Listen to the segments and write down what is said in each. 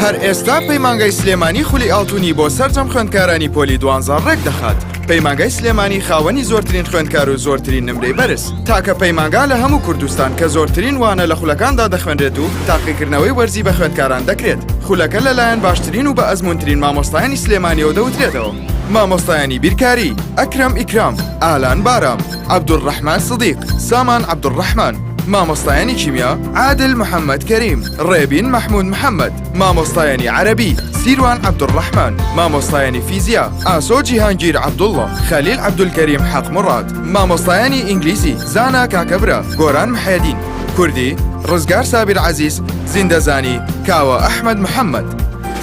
هەر ئێستا پەیمانگای سلێمانی خولی ئاڵتوونی بۆ سەرجەم خوێندکارانی پۆلی 12 ڕێک دەخات. پەیمانگای سلێمانی خاوەنی زۆرترین خوێندکار و زۆرترین نمرەی بەرز. تاکە پەیمانگا لە هەموو کوردستان کە زۆرترین وانە لە خولەکاندا دەخوێنرێت و تاقیکردنەوەی وەرزی بە خوێندکاران دەکرێت. خولەکە لەلایەن باشترین و بە ئەزموونترین مامۆستایانی سلێمانیەوە دەوترێتەوە. مامۆستایانی بیرکاری: ئەکرەم ئیکرام، ئالان بارام، عەبدوڕەحمان سدیق، سامان عەبدوڕەحمان. مامۆستایانی کیمیا: عادل محەممەد کەریم، ڕێبین مەحموود محەممەد. مامۆستایانی عەرەبی: سیروان عەبدوڕەحمان. مامۆستایانی فیزیا: ئاسۆ جیهانگیر عەبدوڵڵا، خەلیل عەبدولکەریم حەق موڕاد. مامۆستایانی ئینگلیزی: زانا کاکەبرا، گۆران محەیەدین. کوردی: ڕزگار سابیر عەزیز، زیندەزانی: کاوە ئەحمەد محەممەد.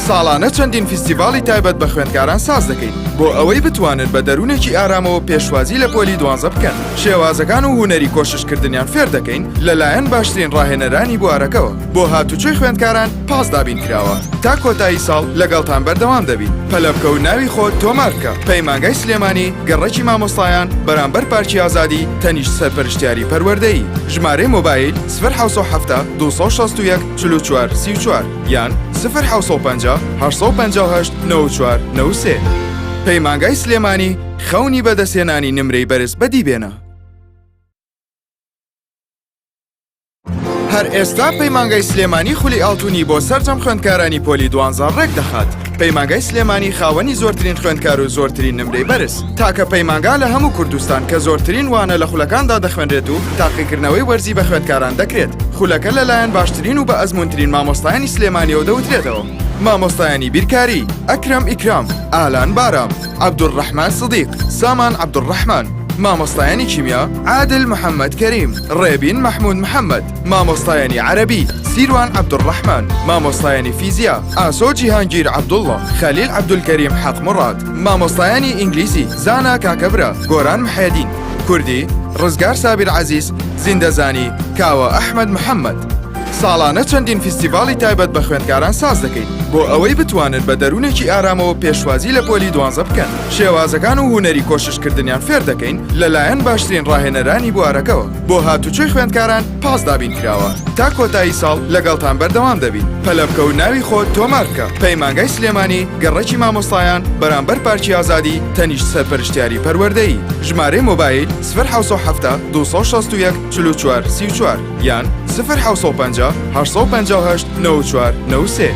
ساڵانە چەندین فیستیڤاڵی تایبەت بە خوێندکاران ساز دەکەین بۆ ئەوەی بتوانن بە دەروونێکی ئارامەوە پێشوازی لە پۆلی 12 بکەن. شێوازەکان و هونەری کۆششکردنیان فێر دەکەین لەلایەن باشترین ڕاهێنەرانی بوارەکەەوە. بۆ هاتوچۆی خوێندکاران پاس دابین کراوە. تا کۆتایی ساڵ لەگەڵتان بەردەوام دەبین. پەلەبکە و ناوی خۆت تۆمار بکە. پەیمانگای سلێمانی، گەڕێکی مامۆستایان، بەرامبەر پارکی ئازادی، تەنیشت سەرپەرشتیاری پەروەردەیی. ژمارەی مۆبایل 070 261 44 34 یان 050 858 94 93. پەیمانگای سلێمانی، خەونی بەدەستێنانی نمرەی بەرز بەدیبێنە. هەر ئێستا پەیمانگای سلێمانی خولی ئاڵتوونی بۆ سەرجەم خوێندکارانی پۆلی 12 ڕێک دەخات. پەیمانگای سلێمانی خاوەنی زۆرترین خوێندکار و زۆرترین نمرەی بەرز. تاکە پەیمانگا لە هەموو کوردستان کە زۆرترین وانە لە خولەکاندا دەخوێنرێت و تاقیکردنەوەی وەرزی بە خوێندکاران دەکرێت. خولەکە لەلایەن باشترین و بە ئەزموونترین مامۆستایانی سلێمانیەوە دەوترێتەوە. مامۆستایانی بیرکاری: ئەکرەم ئیکرام، ئالان بارام، عەبدوڕەحمان سدیق، سامان عەبدوڕەحمان. مامۆستایانی کیمیا: عادل محەممەد کەریم، ڕێبین مەحموود محەممەد. مامۆستایانی عەرەبی: سیروان عەبدوڕەحمان. مامۆستایانی فیزیا: ئاسۆ جیهانگیر عەبدوڵڵا، خەلیل عەبدولکەریم حەق موڕاد. مامۆستایانی ئینگلیزی: زانا کاکەبرا، گۆران محەیەدین. کوردی: ڕزگار سابیر عەزیز، زیندەزانی: کاوە ئەحمەد محەممەد. ساڵانە چەندین فیستیڤاڵی تایبەت بە خوێندکاران ساز دەکەین بۆ ئەوەی بتوانن بە دەروونێکی ئارامەوە پێشوازی لە پۆلی 12 بکەن. شێوازەکان و هونەری کۆششکردنیان فێر دەکەین لەلایەن باشترین ڕاهێنەرانی بوارەکەەوە. بۆ هاتوچۆی خوێندکاران پاس دابین کراوە. تا کۆتایی ساڵ لەگەڵتان بەردەوام دەبین. پەلەبکە و ناوی خۆت تۆمار بکە. پەیمانگای سلێمانی، گەڕێکی مامۆستایان، بەرامبەر پارکی ئازادی، تەنیشت سەرپەرشتیاری پەروەردەیی. ژمارەی مۆبایل 070 261 44 34 یان 050 858 94 93.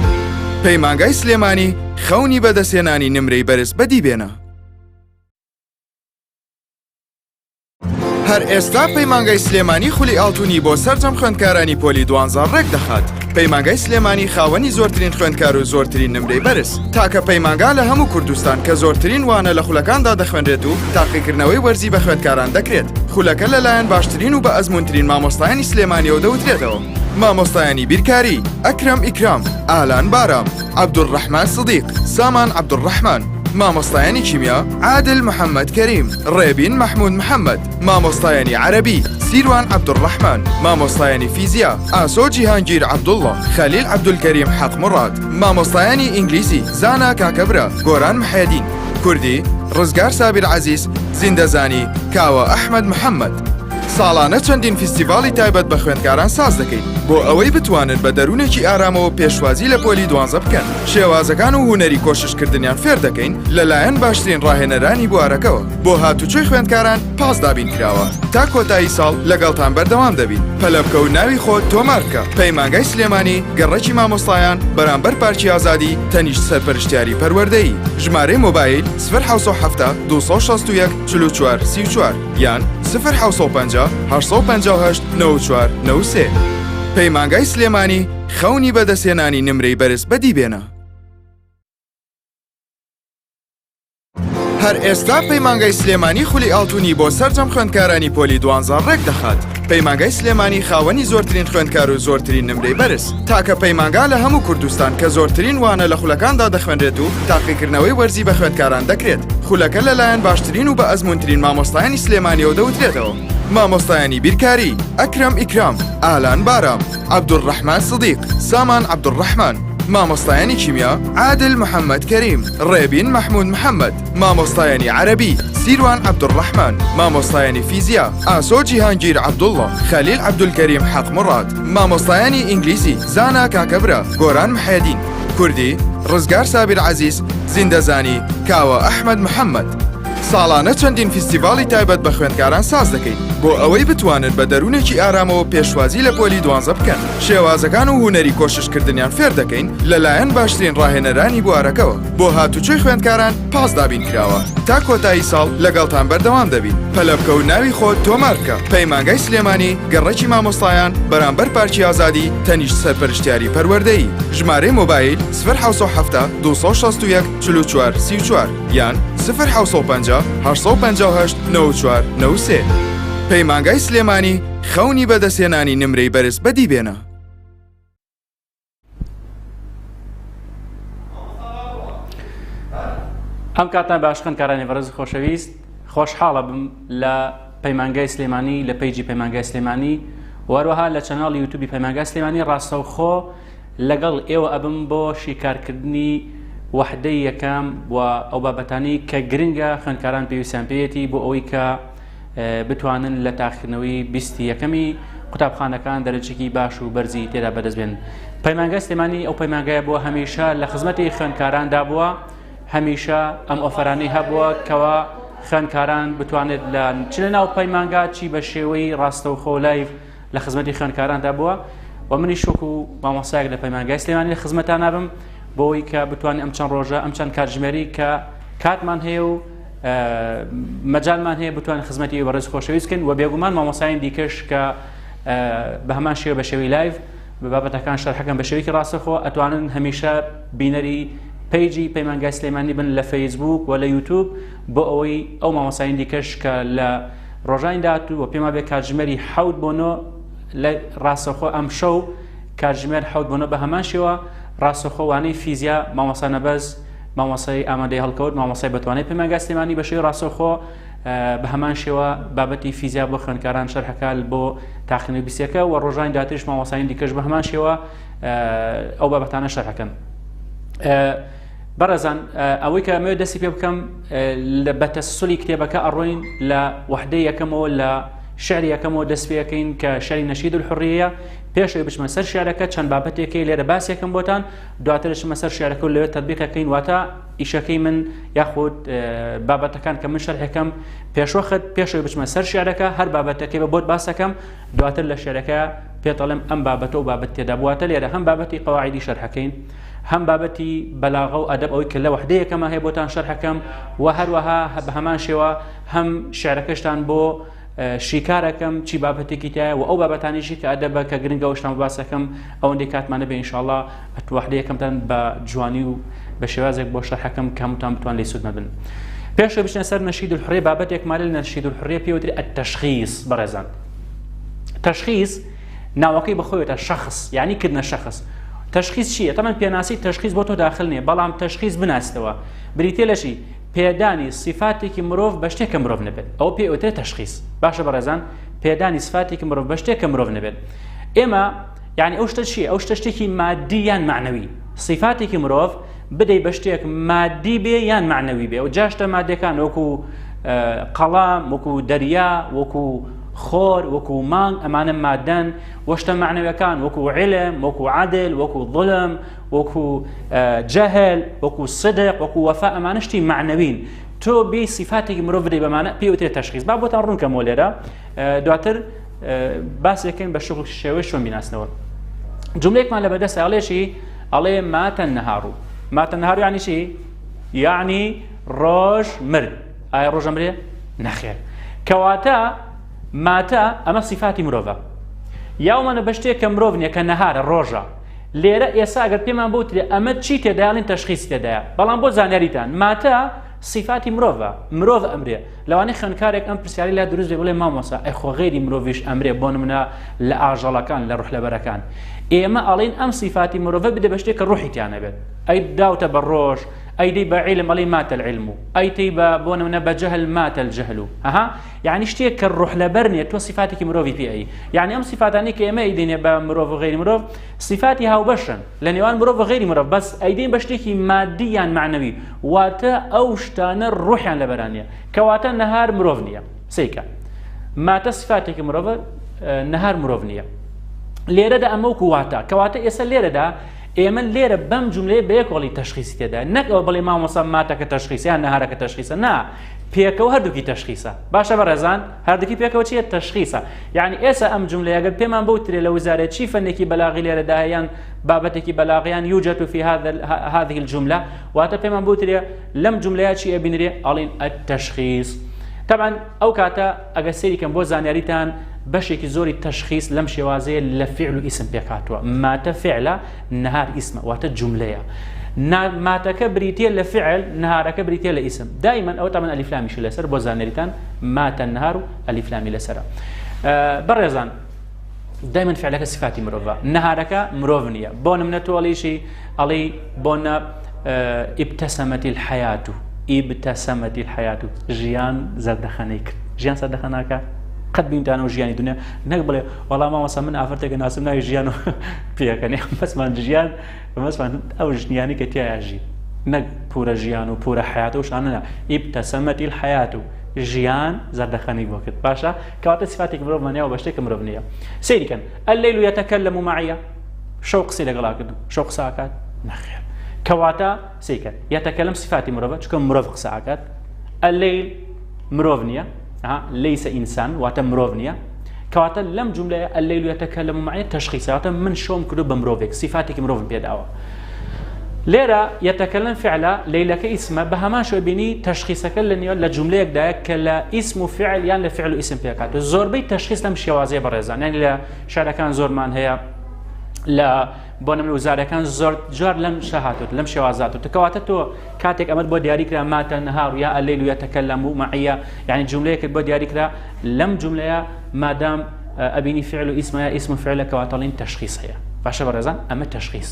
پەیمانگای سلێمانی، خەونی بەدەستێنانی نمرەی بەرز بەدیبێنە. هەر ئێستا پەیمانگای سلێمانی خولی ئاڵتوونی بۆ سەرجەم خوێندکارانی پۆلی 12 ڕێک دەخات. پەیمانگای سلێمانی خاوەنی زۆرترین خوێندکار و زۆرترین نمرەی بەرز. تاکە پەیمانگا لە هەموو کوردستان کە زۆرترین وانە لە خولەکاندا دەخوێنرێت و تاقیکردنەوەی وەرزی بە خوێندکاران دەکرێت. خولەکە لەلایەن باشترین و بە ئەزموونترین مامۆستایانی سلێمانیەوە دەوترێتەوە. مامۆستایانی بیرکاری: ئەکرەم ئیکرام، ئالان بارام، عەبدوڕەحمان سدیق، سامان عەبدوڕەحمان. مامۆستایانی کیمیا: عادل محەممەد کەریم، ڕێبین مەحموود محەممەد. مامۆستایانی عەرەبی: سیروان عەبدوڕەحمان. مامۆستایانی فیزیا: ئاسۆ جیهانگیر عەبدوڵڵا، خەلیل عەبدولکەریم حەق موڕاد. مامۆستایانی ئینگلیزی: زانا کاکەبرا، گۆران محەیەدین. کوردی: ڕزگار سابیر عەزیز، زیندەزانی: کاوە ئەحمەد محەممەد. ساڵانە چەندین فیستیڤاڵی تایبەت بە خوێندکاران ساز دەکەین بۆ ئەوەی بتوانن بە دەروونێکی ئارامەوە پێشوازی لە پۆلی 12 بکەن. شێوازەکان و هونەری کۆششکردنیان فێر دەکەین لەلایەن باشترین ڕاهێنەرانی بوارەکەەوە. بۆ هاتوچۆی خوێندکاران پاس دابین کراوە. تا کۆتایی ساڵ لەگەڵتان بەردەوام دەبین. پەلەبکە و ناوی خۆت تۆمار بکە. پەیمانگای سلێمانی، گەڕێکی مامۆستایان، بەرامبەر پارکی ئازادی، تەنیشت سەرپەرشتیاری پەروەردەیی. ژمارەی مۆبایل 070 261 44 34 یان 050 858 94 93. پەیمانگای سلێمانی، خەونی بەدەستێنانی نمرەی بەرز بەدیبێنە. هەر ئێستا پەیمانگای سلێمانی خولی ئاڵتوونی بۆ سەرجەم خوێندکارانی پۆلی 12 ڕێک دەخات. پەیمانگای سلێمانی خاوەنی زۆرترین خوێندکار و زۆرترین نمرەی بەرز. تاکە پەیمانگا لە هەموو کوردستان کە زۆرترین وانە لە خولەکاندا دەخوێنرێت و تاقیکردنەوەی وەرزی بە خوێندکاران دەکرێت. خولەکە لەلایەن باشترین و بە ئەزموونترین مامۆستایانی سلێمانیەوە دەوترێتەوە. مامۆستایانی بیرکاری: ئەکرەم ئیکرام، ئالان بارام، عەبدوڕەحمان سدیق، سامان عەبدوڕەحمان. مامۆستایانی کیمیا: عادل محەممەد کەریم، ڕێبین مەحموود محەممەد. مامۆستایانی عەرەبی: سیروان عەبدوڕەحمان. مامۆستایانی فیزیا: ئاسۆ جیهانگیر عەبدوڵڵا، خەلیل عەبدولکەریم حەق موڕاد. مامۆستایانی ئینگلیزی: زانا کاکەبرا، گۆران محەیەدین. کوردی ڕزگار سابیر عەزیز، زیندەزانی کاوە ئەحمەد محەممەد. ساڵانە چەندین فیستیڤاڵی تایبەت بە خوێندکاران ساز دەکەین بۆ ئەوەی بتوانن بە دەروونێکی ئارامەوە پێشوازی لە پۆلی 12 بکەن. شێوازەکان و هونەری کۆششکردنیان فێر دەکەین لەلایەن باشترین ڕاهێنەرانی بوارەکەەوە. بۆ هاتوچۆی خوێندکاران پاس دابین کراوە تا کۆتایی ساڵ لەگەڵتان بەردەوام دەبین. پەلەبکە و ناوی خۆت تۆمار بکە. پەیمانگای سلێمانی، گەڕێکی مامۆستایان، بەرامبەر پارکی ئازادی، تەنیشت سەرپەرشتیاری پەروەردەیی. ژمارەی مۆبایل 070 261 44 34 یان 050 858 94 93. پەیمانگای سلێمانی، خەونی بەدەستهێنانی نمرەی بەرز بەدی بێنە. ئەم کاتان باش خوێندکارانی بەڕێز خۆشەویست، خۆشحاڵە بم لە پەیمانگای سلێمانی، لە پیجی پەیمانگای سلێمانی، وەروەها لە چەناڵی یوتیوبی پەیمانگای سلێمانی ڕاستەوخۆ لەگەڵ ئێوە ئەبم بۆ شیکارکردنی وحدەی یەکەم و ئەو بابەتانی کە گرنگە خوێندکاران پێویستیان پێیەتی بۆ ئەوەی کە بتوانن لە تاقیکردنەوەی 20 یەکەمی قوتابخانەکان دەرەجێکی باش و بەرزی تێدا بەدەست بێن. پەیمانگای سلێمانی ئەو پەیمانگایە بۆ هەمیشە لە خزمەتی خوێندکاراندا بووە، هەمیشە ئەم ئۆفەرانەی هەبووە کەوا خوێندکاران بتوانێت چ لە ناو پەیمانگا چی بە شێوەی ڕاستەوخۆ لایڤ لە خزمەتی خوێندکاراندا بووە و منی شوکو مامۆستایەک لە پەیمانگای سلێمانی لە خزمەتان نابم بۆەوەی کە بتوانین ئەم چەند ڕۆژە ئەم چەند کاتژمێری کە کاتمان هەیە و مەجالمان هەیە بتوانین خزمەتی بەڕێز خۆشەویستکەن و بێگومان مامۆستایان دیکەش کە بە هەمان شێوە بە شێوەی لایڤ بە بابەتەکان شەرحەکەن بە شێوەیەکی ڕاستەخۆ ئەتوانن هەمیشە بینەری پیجی پەیمانگای سلێمانی بن لە فەیسبوک و لە یوتیوب بۆ ئەوەی ئەو مامۆستایان دیکەش کە لە ڕۆژانی داهاتوو و پێما بێ کاتژمێری 7 بۆ 9 لە ڕاستەخۆ ئەم شەو کاتژمێر 7 بۆ 9 بە هەمان شێوە ڕاستەخۆوانەی فیزیا مامۆستا نەبەز، مامۆستای ئامادەی هەڵکەوت، مامۆستای بەتوانای پەیمانگای سلێمانی بە شێوەی ڕاستەخۆ بە هەمان شێوە بابەتی فیزیا بۆ خوێندکاران شەرحەکە بۆ تاقیکردنەوەی 20 و ڕۆژانی داهاتووش مامۆستایان دیکەش بە هەمان شێوە ئەو بابەتانە شەرحەکەن. بەڕێزان، ئەوەی کە ئەمەوێت دەستی پێ بکەم بە تەسەسولی کتێبەکە ئەڕۆین لە وحدەی یەکەمەوە لە شعری یەکەمەوە دەست پێەکەین کە شعری نەشید الحوڕیە. پێشەوەی بچمە سەر شعرەکە چەند بابەتێکی لێرە باسیەکەم بۆتان، دواترش مە سەر شعرەکە و لەوێت تەطبیقەکەین واتە ئیشەکەی من یاخود بابەتەکان کە من شەرحەکەم پێشوەخت پێشەوەی بچمە سەر شعرەکە هەر بابەتەکەی بە بۆت باسەکەم، دواتر لە شعرەکە پێتەڵێم ئەم بابەتە و بابەت تێدا بواتە لێرە هەم بابەتی قەواعیدی شەرحەکەین، هەم بابەتی بەلاغە و ئەدەب ئەوەی کە لە وحدەی یەکەمە هەیە بۆتان شەرحەکەم و هەروەها بە هەمان شێوە هەم شعرەکەشتان بۆ شیکارەکەم چی بابەتێکی تایە و ئەو بابەتانیشی کە ئەدەبە کە گرنگەوەشتان باسەکەم ئەوەندەی کاتمانە بێ ئینشاءڵڵا وحدەی یەکەمتان بە جوانی و بە شێوازێک بۆ شەرحەکەم کەمتان بتوان لێی سوود مەبن. پێشەوەی بچنە سەر نەشید الحوڕیە، بابەتێکمان لە نەشید الحوڕیە پێوتری التەشخیص. بەڕێزان، تەشخیص ناوەکەی بەخۆیەوە شەخص، یعنی کردنە شەخص. تەشخیص چییە؟ تەمەن پێناسی تەشخیص بۆ تۆ داخل نییە، بەڵام تەشخیص بناسیتەوە بریتێ لەشی پێدانی سیفاتێکی مرۆڤ بە شتێکە مرۆڤ نەبێت، ئەو پێوترێت تەشخیص. باشە بەڕێزان، پێدانی سیفاتێکی مرۆڤ بە شتێکە مرۆڤ نەبێت. ئێمە یعنی ئەو شتە چییە؟ ئەو شتە شتێکی مادی یان معنەوی. سیفاتێکی مرۆڤ بدەی بە شتێک مادی بێ یان معنەوی بێ، و جاشتە مادەکان وەکو قەڵام، وەکو دەریا، وەکو خۆر، وەکو مانگ، ئەمانە مادەن. وەشتە معنەویەکان وەکو عیلم، وەکو عادل، وەکو ظلم، وەکو جەهل، وەکو صدق، وەکو وەفا، ئەمانە شتی معنەوین. تۆ بێ سیفاتێکی مرۆڤ بدەی بەمانە پێوترێت تەشخیص. با بۆتان ڕوونکەمەوە لێرە دواتر باسێکەکەین بە شغل شێوەی شۆن بیناسنەوە. جملەیەکمان لە بەدەست ئەڵێشی ئەڵێ ماتە نەهاڕوو. ماتە نەهاڕوو یعنی چی؟ یعنی ڕۆژ مرد. ئایا ڕۆژە مرێ؟ نەخێر. کەواتە ماتە ئەمە سیفاتی مرۆڤە، یاومانە بە شتێک کە مرۆڤ نییە کە نەهارە ڕۆژە. لێرە ئێستا ئەگەر پێمان بوترێ ئەمە چی تێدایڵین تەشخیص تێدایە، بەڵام بۆ زانیاریتان ماتە سیفاتی مرۆڤە، مرۆڤ ئەمرێ. لەوانەیە خوێندکارێک ئەم پرسیاری لا دروست بێ بڵێ مامۆستا ئەی خۆ غێری مرۆڤیش ئەمرێ، بۆ نمونە لە ئاژەڵەکان لە ڕوحلەبەرەکان. ئێمە ئەڵێن ئەم سیفاتی مرۆڤە بدە بە شتێک کە ڕوحی تیانە بێت. ئەی داوتە بە ڕۆژ، ئەی دەی بە عیلم ئەڵێ ماتە العیلم، ئەی تەی بۆ نمونە بە جەهل ماتە الجەهل. یعنی شتێک کە ڕوحلەبەر نیە تۆ سیفاتێکی مرۆڤی پێی. یعنی ئەم سیفاتانی کە ئێمە ئەیدێنێ بە مرۆڤ و غێری مرۆڤ سیفاتی هاوبەشن لە نێوان مرۆڤ و غێری مرۆڤ، بەس ئەیدێن بە شتێکی مادی یان معنەوی، واتە ئەو شتانە ڕوحیان لەبەرانە، کەواتە نەهار مرۆڤ نییە. سیکە ماتە سیفاتێکی مرۆڤە، نەهار مرۆڤ نییە. لێرەدا ئەمە وەکو واتە، کەواتە ئێستا لێرەدا ئێمە لێرە بەم جملەیە بە یەکۆڵی تەشخیصی تێدا نەک ئەوە بڵێ مامۆستا ماتەکە تەشخیصە یان نەهارەکە تەشخیصە نا پێکەوە هەردووکی تەشخیصە باشە بەڕێزان هەردووکی پێکەوە چیە تەشخیصە یعنی ئێستا ئەم جملەیە ئەگەر پێمان بوترێ لە وزارەت چی فەنێکی بەلاغی لێرەدا یان بابەتێکی بەلاغیان يوجد في هذه الجملة واتە پێمان بوترێ لەم جملەیە چی ئەبینرێ ئەڵین التەشخیص طبعا ئەو کاتە ئەگەر سەیریکەم بۆ زانیاریتان بەشێکی زۆری تەشخیص لەم شێوازەیە لە فعل و ئیسم پێکاتوە ماتە فعلە نەهار ئیسمە واتە جملەیە ماتەکە بریتە لە فعل نەهارەکە بریتە لە ئیسم دائما ئەو تەمەن ئەلیفلامیش لەسەر بۆ زانیاریتان ماتە نەهار و ئەلیفلامی لەسەرە بەڕێزان دائما فعلەکە صفاتی مرۆڤە نەهارەکە مرۆڤ نییە بۆ نمونە تۆڵیشی ئەڵێ بۆنە ابتسمت الحياة ابتسمت الحياة ژیان زەردەخەنەی کرد ژیان سەردەخەناکە قەت بینتانەوە ژیانی دنیا نەک بڵێ وەڵام مامۆستا من ئافرەتێکە ناسم ناوی ژیان و پێەکەنی بەسمان ژیان بەسمان ئەو ژنیانی کە تایە ژی نەک پورە ژیان و پورە حیات و شانەنە ابتسمت الحياة ژیان زەردەخەنەی بۆ کرد باشە کەواتە صفاتێکی مرۆڤمانەیە و بە شتێکە مرۆڤ نییە سەیریکەن الليل يتكلم معي شەو قسەی لەگەڵا کردم شەو قسە ئاکات نەخێر کەواتە سەیکە يتكلم صفاتی مرۆڤە چونکە مرۆڤ قسە ئاکات الليل مرۆڤ نییە ليس إنسان واتە مرۆڤ نییە کەواتە لەم جملەیە الليل يتكلم معي تەشخیص واتە من شۆم کردو بە مرۆڤێک صفاتێکی مرۆڤم پێداوە لێرە يتكلم فعلە لەیلەکە ئیسمە بە هەمان شێوە بینی تەشخیصەکە لە جملەیەکدایە کە لە ئیسم و فعل یان لە فعل و ئیسم پێکاتوە زۆربەی تەشخیص لەم شێوازەیە بەڕێزان یعنی لە شارەکان زۆرمان هەیە لە بۆ نمونە وزارەکان زۆر جار لەم شەهاتوت لەم شێوازاتوت کەواتە تۆ کاتێک ئەمەد بۆ دیاریکرا ماتە نەهار و یا الليل يتكلم معي یعنی جملەیەکت بۆ دیاریکرا لەم جملەیە مادام ئەبینی فعل و ئیسمە یا ئیسم و فعلە کەواتەڵین تەشخیص هەیە باشە بەڕێزان ئەمە تەشخیص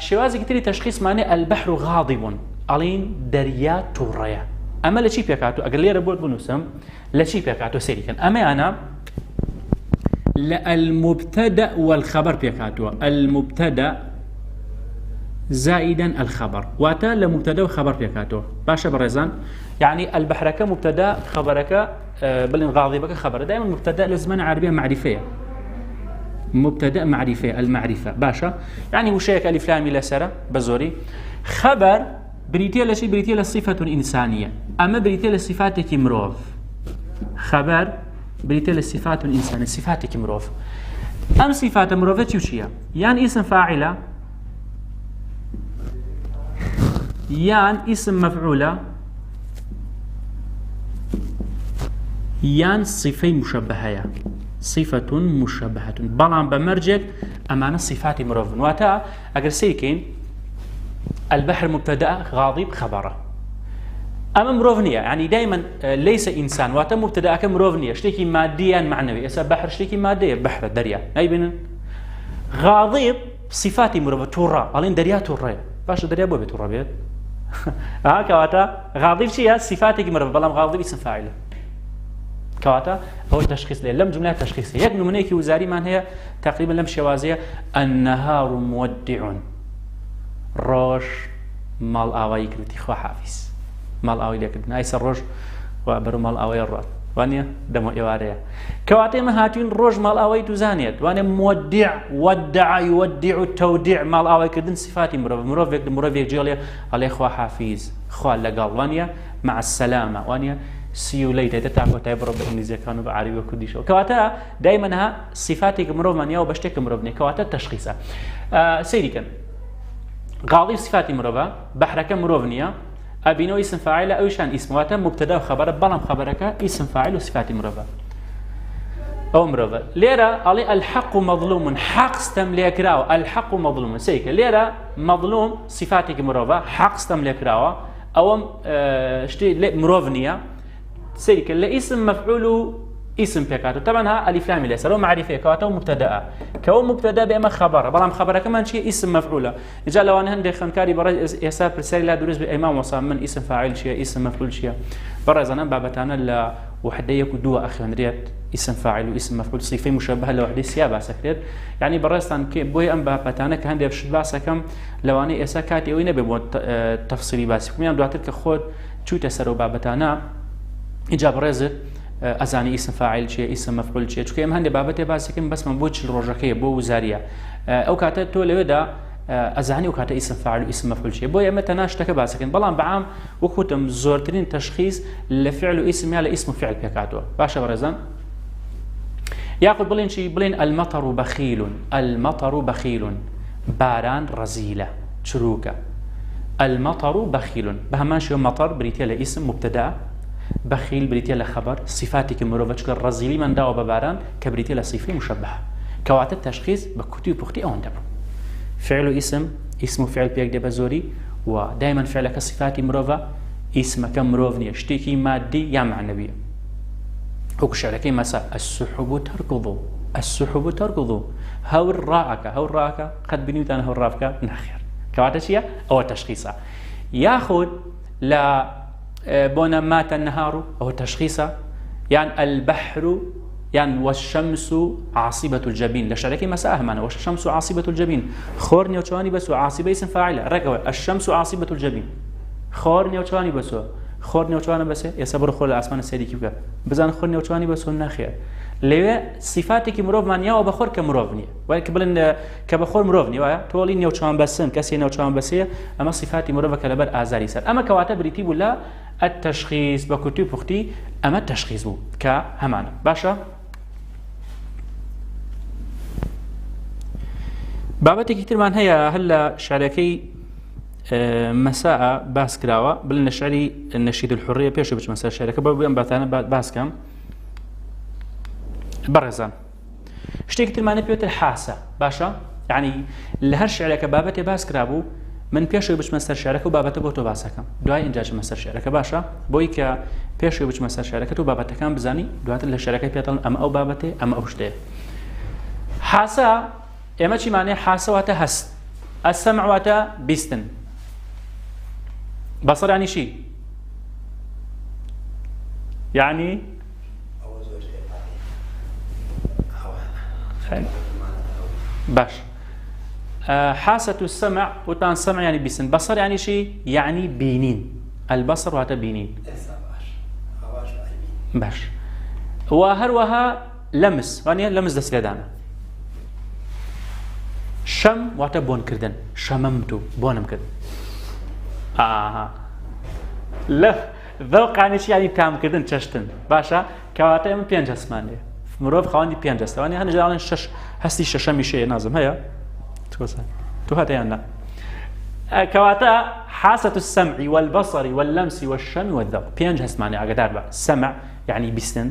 شێوازێکی تری تەشخیصمانێ البەحر غاضب ئەڵین دەریا تووڕەیە ئەمە لە چی پێکاتوە ئەگەر لێرە بۆت بنووسم لە چی پێکاتوە سەیریکەن ئەمەیانە لە المبتدأ والخبر پێکاتوە المبتدأ زائدا الخبر واتە لە مبتدأ و خبر پێکاتوە باشە بەڕێزان يعني البحرەکە مبتدأ خبرەکە بڵین غاضبەکە خبرە دائما مبتدأ لە زمانە عەربیە معرفەیە مبتدأ معرفة المعرفة باشا يعني وشيك ألف لام لسرة بزوري خبر بريتيا لشي بريتيا لصفة إنسانية أما بريتيا لصفاتك مروف خبر بريتيا لصفات إنسانية صفاتك مروف أم صفات مروفة تشوشيا يعني اسم فاعلة يعني اسم مفعولة يعني صفة مشبهة صفة مشبهة بلان بمرجك أمانة صفات مروف واتا أقر سيكين البحر مبتدأ غاضب خبره أما مروفنية يعني دائما ليس إنسان واتا مبتدأ كمروفنية شتيكي ماديا معنوي إسا بحر شتيكي مادية بحر دريا نايبين غاضب صفات مروف تورا قالين دريا تورا باش دريا بو بتورا بيت هكا واتا غاضب شيء صفاتك مروف بلان غاضب اسم فاعله كواتا هو تشخيص ليه لم جملة تشخيصية يك نمونيكي وزاري مان هي تقريبا لم شوازية النهار مودع روش مال آوائي كرتي خوا حافظ مال آوائي لكن ايس الروش وابرو مال آوائي الرات وانيا دمو إواريا كواتا ما هاتين روش مال آوائي تزانيت وانيا مودع ودع يودع التودع مال آوائي كردن صفاتي مروف يك جياليا عليه خوا حافظ خوا لقال وانيا مع السلامة وانيا سيو ليت تتعبوا تعبروا بالإنجليزية كانوا بعربي وكردي شو كواتا دائما ها صفاتك مروف مانيا وبشتك مروفني كواتا تشخيصا سيدي كان غاضب صفاتي مروفا بحرك مروفنيا أبينو اسم فاعل أو شان اسم واتا مبتدا وخبر بلام خبرك اسم فاعل وصفاتي مروفا أو مروفا ليرا علي الحق مظلوم حق استملك راو الحق مظلوم سيك ليرا مظلوم صفاتك مروفا حق استملك راو أو شتي مروفنيا سيك اللي اسم مفعول اسم بيكاتو طبعا ها الف لام ليس معرفه كاتو مبتدا كو مبتدا بما خبر بلام خبر كمان شيء اسم مفعول اجا لو انا هندي خنكاري برز يساب رساله لا دروس بامام وصام من اسم فاعل شيء اسم مفعول شيء برز انا بابتانا لا وحده يكدو اخي هندريت اسم فاعل واسم مفعول صفه مشبهه لوحده سيابه سكرت يعني برزتان كي بوي ام بابتانا كهندي بشباسه كم لو انا اسكاتي وين بيبو تفصيلي بس كم دواتر كخود شو تسرو بابتانا إجاب رزق ئەزانی ئیسم فاعیل چیە ئیسم مەفعول چیە چونکە ئێمە هەندێک بابەتێ باسێکم بەسمە بۆ چ ڕۆژەکەیە بۆ وزاریە ئەو کاتە تۆ لەوێدا ئەزانی و کاتە ئیسم فاعیل و ئیسم مەفعول چیە بۆ ئێمە تەنها شتەکە باسەکەین بەڵام بەعام وەکوتم زۆرترین تەشخیص لە فعل و ئیسم یا لە ئیسم و فعل پێکاتەوە باشە بەڕێزان یاخود بڵێن چی بڵێن المەطر بەخیل المەطر بەخیل باران ڕەزیلە چروکە المەطر بەخیل بە هەمان شێوە مەطر بریتە لە ئیسم مبتدا بەخیل بریتە لە خەبەر صفاتێکی مرۆڤە چکە ڕەزیلی منداوە بە باران کە بریتە لە صیفەی مشەبەه کەواتە تەشخیص بە کوتی و پوختی ئەوەندە بوو فعل و ئیسم و فعل پێک دێ بە زۆری و دایما فعلەکە صفاتی مرۆڤە ئیسمەکە مرۆڤ نییە شتێکی مادی یا معنەویە وەکو شعرەکەی مەسا السحب تركض هەور ڕائەکە قەت بینیوتان هەور ڕابکە ناخێر کەواتە چییە ئەوە تەشخیصە یاخود لە بۆنە ماتە النهار ئەوە تەشخیصە یان البحر یان والشمس عاصبة الجبين لە شعرەکەی مەسا هەمانە والشمس عاصبة الجبين خۆر نێوچوانی بەسوە عاصبە ئیسم فاعیلە ڕێکەوە الشمس عاصبة الجبين خۆر نێوچوانی بەسوە خۆر نێوچوانە بەسێ ئێستا بڕۆ خۆر لە ئاسمانە سەیرێکی بکە بزانە خۆر نێوچوانی بەسۆ ناخێر لەوێ صفاتێکی مرۆڤمان یاوە بە خۆر کە مرۆڤ نییە وایە کە بڵێن کە بە خۆر مرۆڤ نیە وایە تۆڵی نێوچوان بەسن کەسێ نێوچوان بەسەیە ئەمە صفاتی مرۆڤە کە لەبەر ئازاری سەر ئەمە کەواتە بریتی بوو لە التەشخیص بە کورتی و پوختی ئەمە تەشخیص بوو کە هەمانە باشە بابەتێکی ترمان هەیە هەر لە شعرەکەی مەساء باس کراوە بڵێن لە شعری نەشید الحوڕیە پێش بچمە سەر شعرەکە بە ئەم باتانە باسکەم بەڕێزان شتێکی ترمانە پێوتر حاسە باشە یعنی لە هەر شعرەکە بابەتێ باس کرابوو من پێشەوەی بچمە سەر شعرەکە و بابەتە بۆ تۆ باسەکەم دوای ئینجا چمە سەر شعرەکە باشە بۆی کە پێشەوەی بچمە سەر شعرەکە و بابەتەکان بزانی دواتر لە شعرەکەی پێتەڵن ئەمە ئەو بابەتێ ئەمە ئەو شتەیە حاسە ئێمە چیمانێ حاسە واتە هەست السمع واتە بیستن بەسەر یانی چی یعنی باش حاسة السمع وتان سمع يعني بيسن بصر يعني شيء يعني بينين البصر وهذا بينين باش وهروها لمس يعني لمس دس لدانا شم وهذا بون كردن شممتو بونم كردن لا ذوق يعني شيء يعني تام كردن چشتن باشا كواتا من بينج اسمانه مرۆڤ خاوەندی پێنج هەستەوانی هەنێ جاڵێن شەش هەستی شەشەمی شەیە نازم هەیە تو هەتەیان نا کەواتە حاسة السمع والبصر واللمس والشم والذوق پێنج هەستمانێ ئاگادار بە سمع يعني بیستن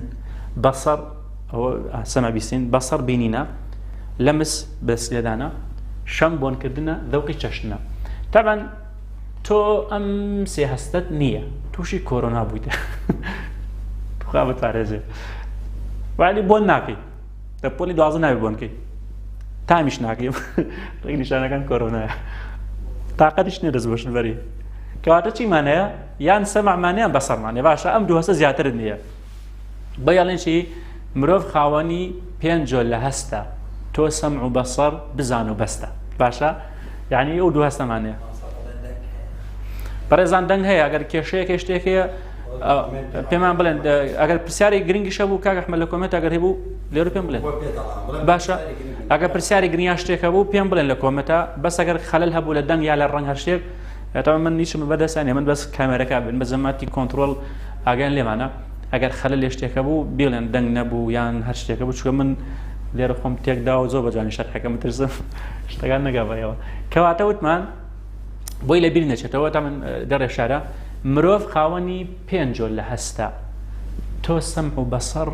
بصر سمع بیستن بصر بینینە لمس بەسلێدانە شەم بۆنکردنە ذوقی چەشتنە طبعا تۆ ئەم سێ هەستت نییە تووشی کۆرۆنا بوویتە خوا بتپارێزێ ولی بۆن ناکەی دە پۆلی دوازە ناوی بۆنکەی تامیش ناکەیم ڕێک نیشانەکان کۆرۆنایە تااقەتیش نیە دەستبۆشن بەری کەواتە چیمانەیە یان سەمعمانەیان بەسەرمانێ باشە ئەم دوو هەستە زیاترت نییە بەیاڵێن چی مرۆڤ خاوەنی پێنج جۆر لە هەستە تۆ سەمع و بەسەر بزان و بەستە باشە یعنی ئەو دوو هەستەمانەیە بەڕێزان دەنگ هەیە ئەگەر کێشەیەکە شتێکەیە پێمان بڵێن ئەگەر پرسیاری گرنگیشە بوو کاک ئەحمەد لە کۆمنت ئەگەر هەبوو لێرە پێم بڵێن باشە ئەگەر پرسیاری گرنگیان شتێکە بوو پێم بڵێن لە کۆمنتە بەس ئەگەر خەلەل هەبوو لە دەنگ یا لە ڕەنگ هەر شتێک ئێتەوە من نیچم بەدەستانێ من بەس کامێرەکە بن بە زەماتی کۆنتڕۆڵ ئاگیان لێمانە ئەگەر خەلەل لێ شتێکە بوو بڵێن دەنگ نەبوو یان هەر شتێکە بوو چونکە من لێرە خۆم تێکدا و زۆر بەجانی شەرحەکە مترسم شتەکان نەگابەیەوە کەواتە وتمان بۆی لە بیر نەچێتەوە تا من دەڕێ شارە مرۆڤ خاوەنی پێنج جۆر لە هەستە تۆ سەمع و بەسەر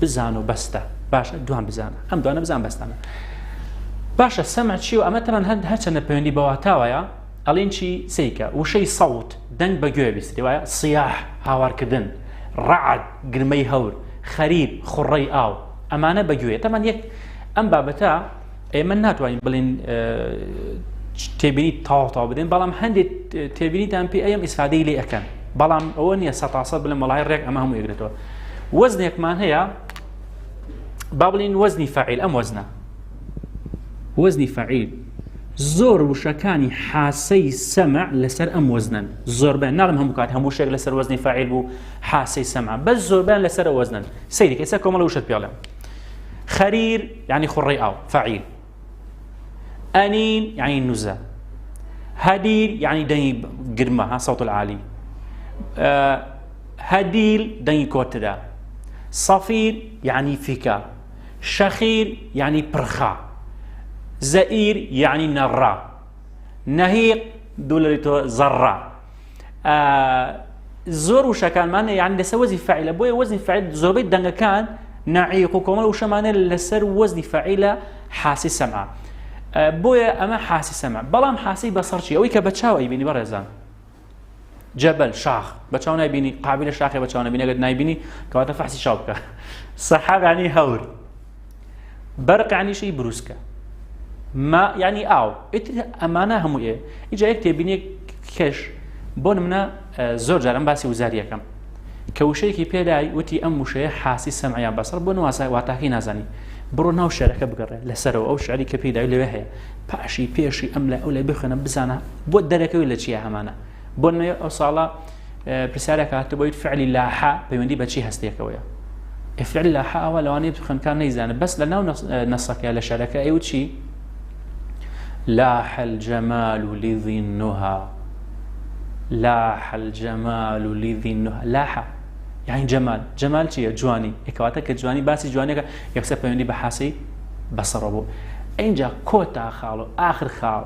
بزان و بەستە باشە دوان بزانە ئەم دوانە بزان بەستانە باشە سەمع چی و ئەمە تەمان هەرچەندە پەیوەندی بەواتاوەیە ئەڵێن چی سەیکە وشەی سەوت دەنگ بە گوێ بیستی وایە سیاح هاوارکردن ڕعد گرمەی هەور خەریب خوڕەی ئاو ئەمانە بە گوێ تەمان یەک ئەم بابەتە ئێمە ناتوانین بڵێن تێبینی تاو بدەین بەڵام هەندێک تێبینیتان پێ ئەم ئیسفادەی لێ ئەەکەن بەڵام ئەوە نییە 100% بڵێن وەڵای ڕێک ئەمە هەموو یەکرێتەوە وەزنێکمان هەیە با بڵین وەزنی فەعیل ئەم وەزنە وەزنی فەعیل زۆر وشەکانی حاسەی سەمع لەسەر ئەم وەزنن زۆربیان ناڵم هەموو کات هەموو شێک لەسەر وەزنی فاعیل بوو حاسەی سەمع بەس زۆربیان لەسەر وەزنن سەیری کەسە کۆمەڵە وشت پێڵێم خەریر یعنی خوڕی ئاو فاعیل ئەنین یعنی نوزە هەدیر یعنی دەنگی گرمە ها سەوت العالی هەدیل دەنگی کۆترە صەفیر یعنی فیکە شەخیر یعنی پرخە زەئیر یعنی نەڕە نەهیق دوولەریتۆ زەڕە زۆر وشەکانمانە یعنی لەسەر وەزنی فاعیلە بۆیە وەزنی فاعیل زۆربەی دەنگەکان نەعیق و کۆمەڵ وشەمانە لەسەر وەزنی فاعیلە حاسی سەمع بۆیە ئەمە حاسی سەمع بەڵام حاسی بەسەر چی ئەوەی کە بە چاو ئەیبینی بەڕێزان جەبەل شاخ بە چاو نایبینی قابلە شاخی بە چاو نەبینی ئەگەر نایبینی کەواتە فەحسی چاو بکە سەحاب یعنی هەور بەرق یعنی شەی بروسکە ما یعنی ئاو ئەمانە هەموو ئێ ئیجا یەک تێبینی کەش بۆ نمونە زۆر جارم باسی وزاریەکەم کە وشەیەکی پێدای وتی ئەم وشەیە حاسی سەمعیان بەسەر بۆ نواسای واتاکەی نازانی بڕۆ ناو شعرەکە بگەڕێ لەسەرەوە ئەو شعری کە پێدای لەوێ هەیە پاشی پێشی ئەم لای ئەو لای بخوێنە بزانە بۆ دەرەکەوی لە چیە هەمانە بۆ نوێ ئەو ساڵە پرسیارێک هاتە بۆیت فعلی لاحە پەیوەندی بە چی هەستێکەوەیە فعلی لاحە ئەوە لەوانەیە خوێندکار نەیزانێت بەس لە ناو نەسەکە لە شعرەکە ئەیوت چی لاح الجمال لذي النهى لاح الجمال لذي النهى لاح يعني جمال چیە جوانی ئێکەواتە کە جوانی باسی جوانێکە یەکسەر پەیوەندی بە حاسی بەسەڕە بوو اینجا کۆتا خاڵ و ئاخر خاڵ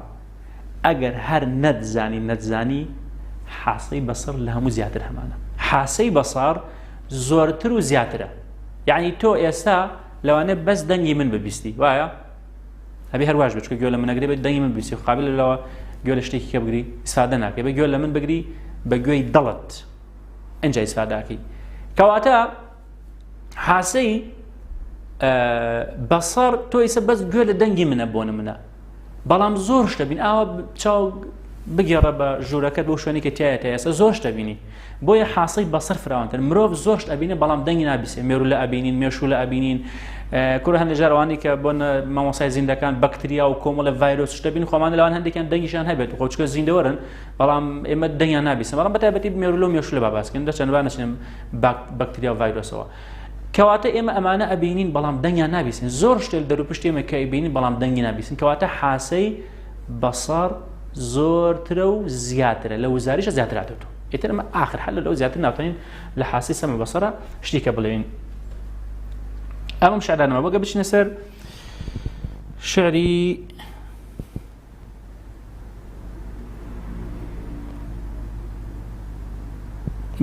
ئەگەر هەر نەتزانی حاسەی بەسەر لە هەموو زیاتر هەمانە حاسەی بەسەر زۆرتر و زیاترە یعنی تۆ ئێستا لەوانێ بەس دەنگی من ببیستی وایە هەبێ هەرواش بچکە گوێ لە منەگرێ بێت دەنگی من ببیستی قابل لەوە گوێ لە شتێکی کە بگری ئیسفادە ناکەی بە گوێ لە من بگری بە گوێی دڵت ئەنجا ئیسفادەکەی کەواتە حاسەی بەسەر تۆ ئیسە بەس گوێ لە دەنگی منە بۆ نمونە بەڵام زۆر شتە بین ئاوا چاو بگێڕە بە ژوورەکەت بۆ شوێنی کە تایە ئێستا زۆر شتە بینی بۆیە حاسەی بەسەر فراوانتر مرۆڤ زۆر شت ئەبینێ بەڵام دەنگی نابیسێ مێرو لە ئەبینین مێشوو لە ئەبینین کوڕە هەندێک جارەوانی کە بۆن مامۆسای زیندەکان بەکتریا و کۆمەڵە ڤایرۆس شتە بین خۆمان لەوان هەندێکیان دەنگیشان هەبێت و خۆچکە زیندەوەرن بەڵام ئێمە دەنگیان نابیسن بەڵام بەتایبەتی مێرو لە مێشوو لە باباسکن دەچەند با نەچێن بەکتریا و ڤایرۆسەوە کەواتە ئێمە ئەمانە ئەبینین بەڵام دەنگیان نابیسن زۆر شتێک دەروپشت ئێمە کە ئەبینین بەڵام دەنگی نابیسن کەواتە حاسەی بەسەر زۆرترە و زیاترە لە وزاریشە زیاتراتێتەوە ئیتر ئەمە ئاخر حل لەو زیاتر ناتوانین لە حاسی سەمع بەسەرە شتێکە بڵێین ئەمەم شعرانەوە بۆگە بچینە سەر شعری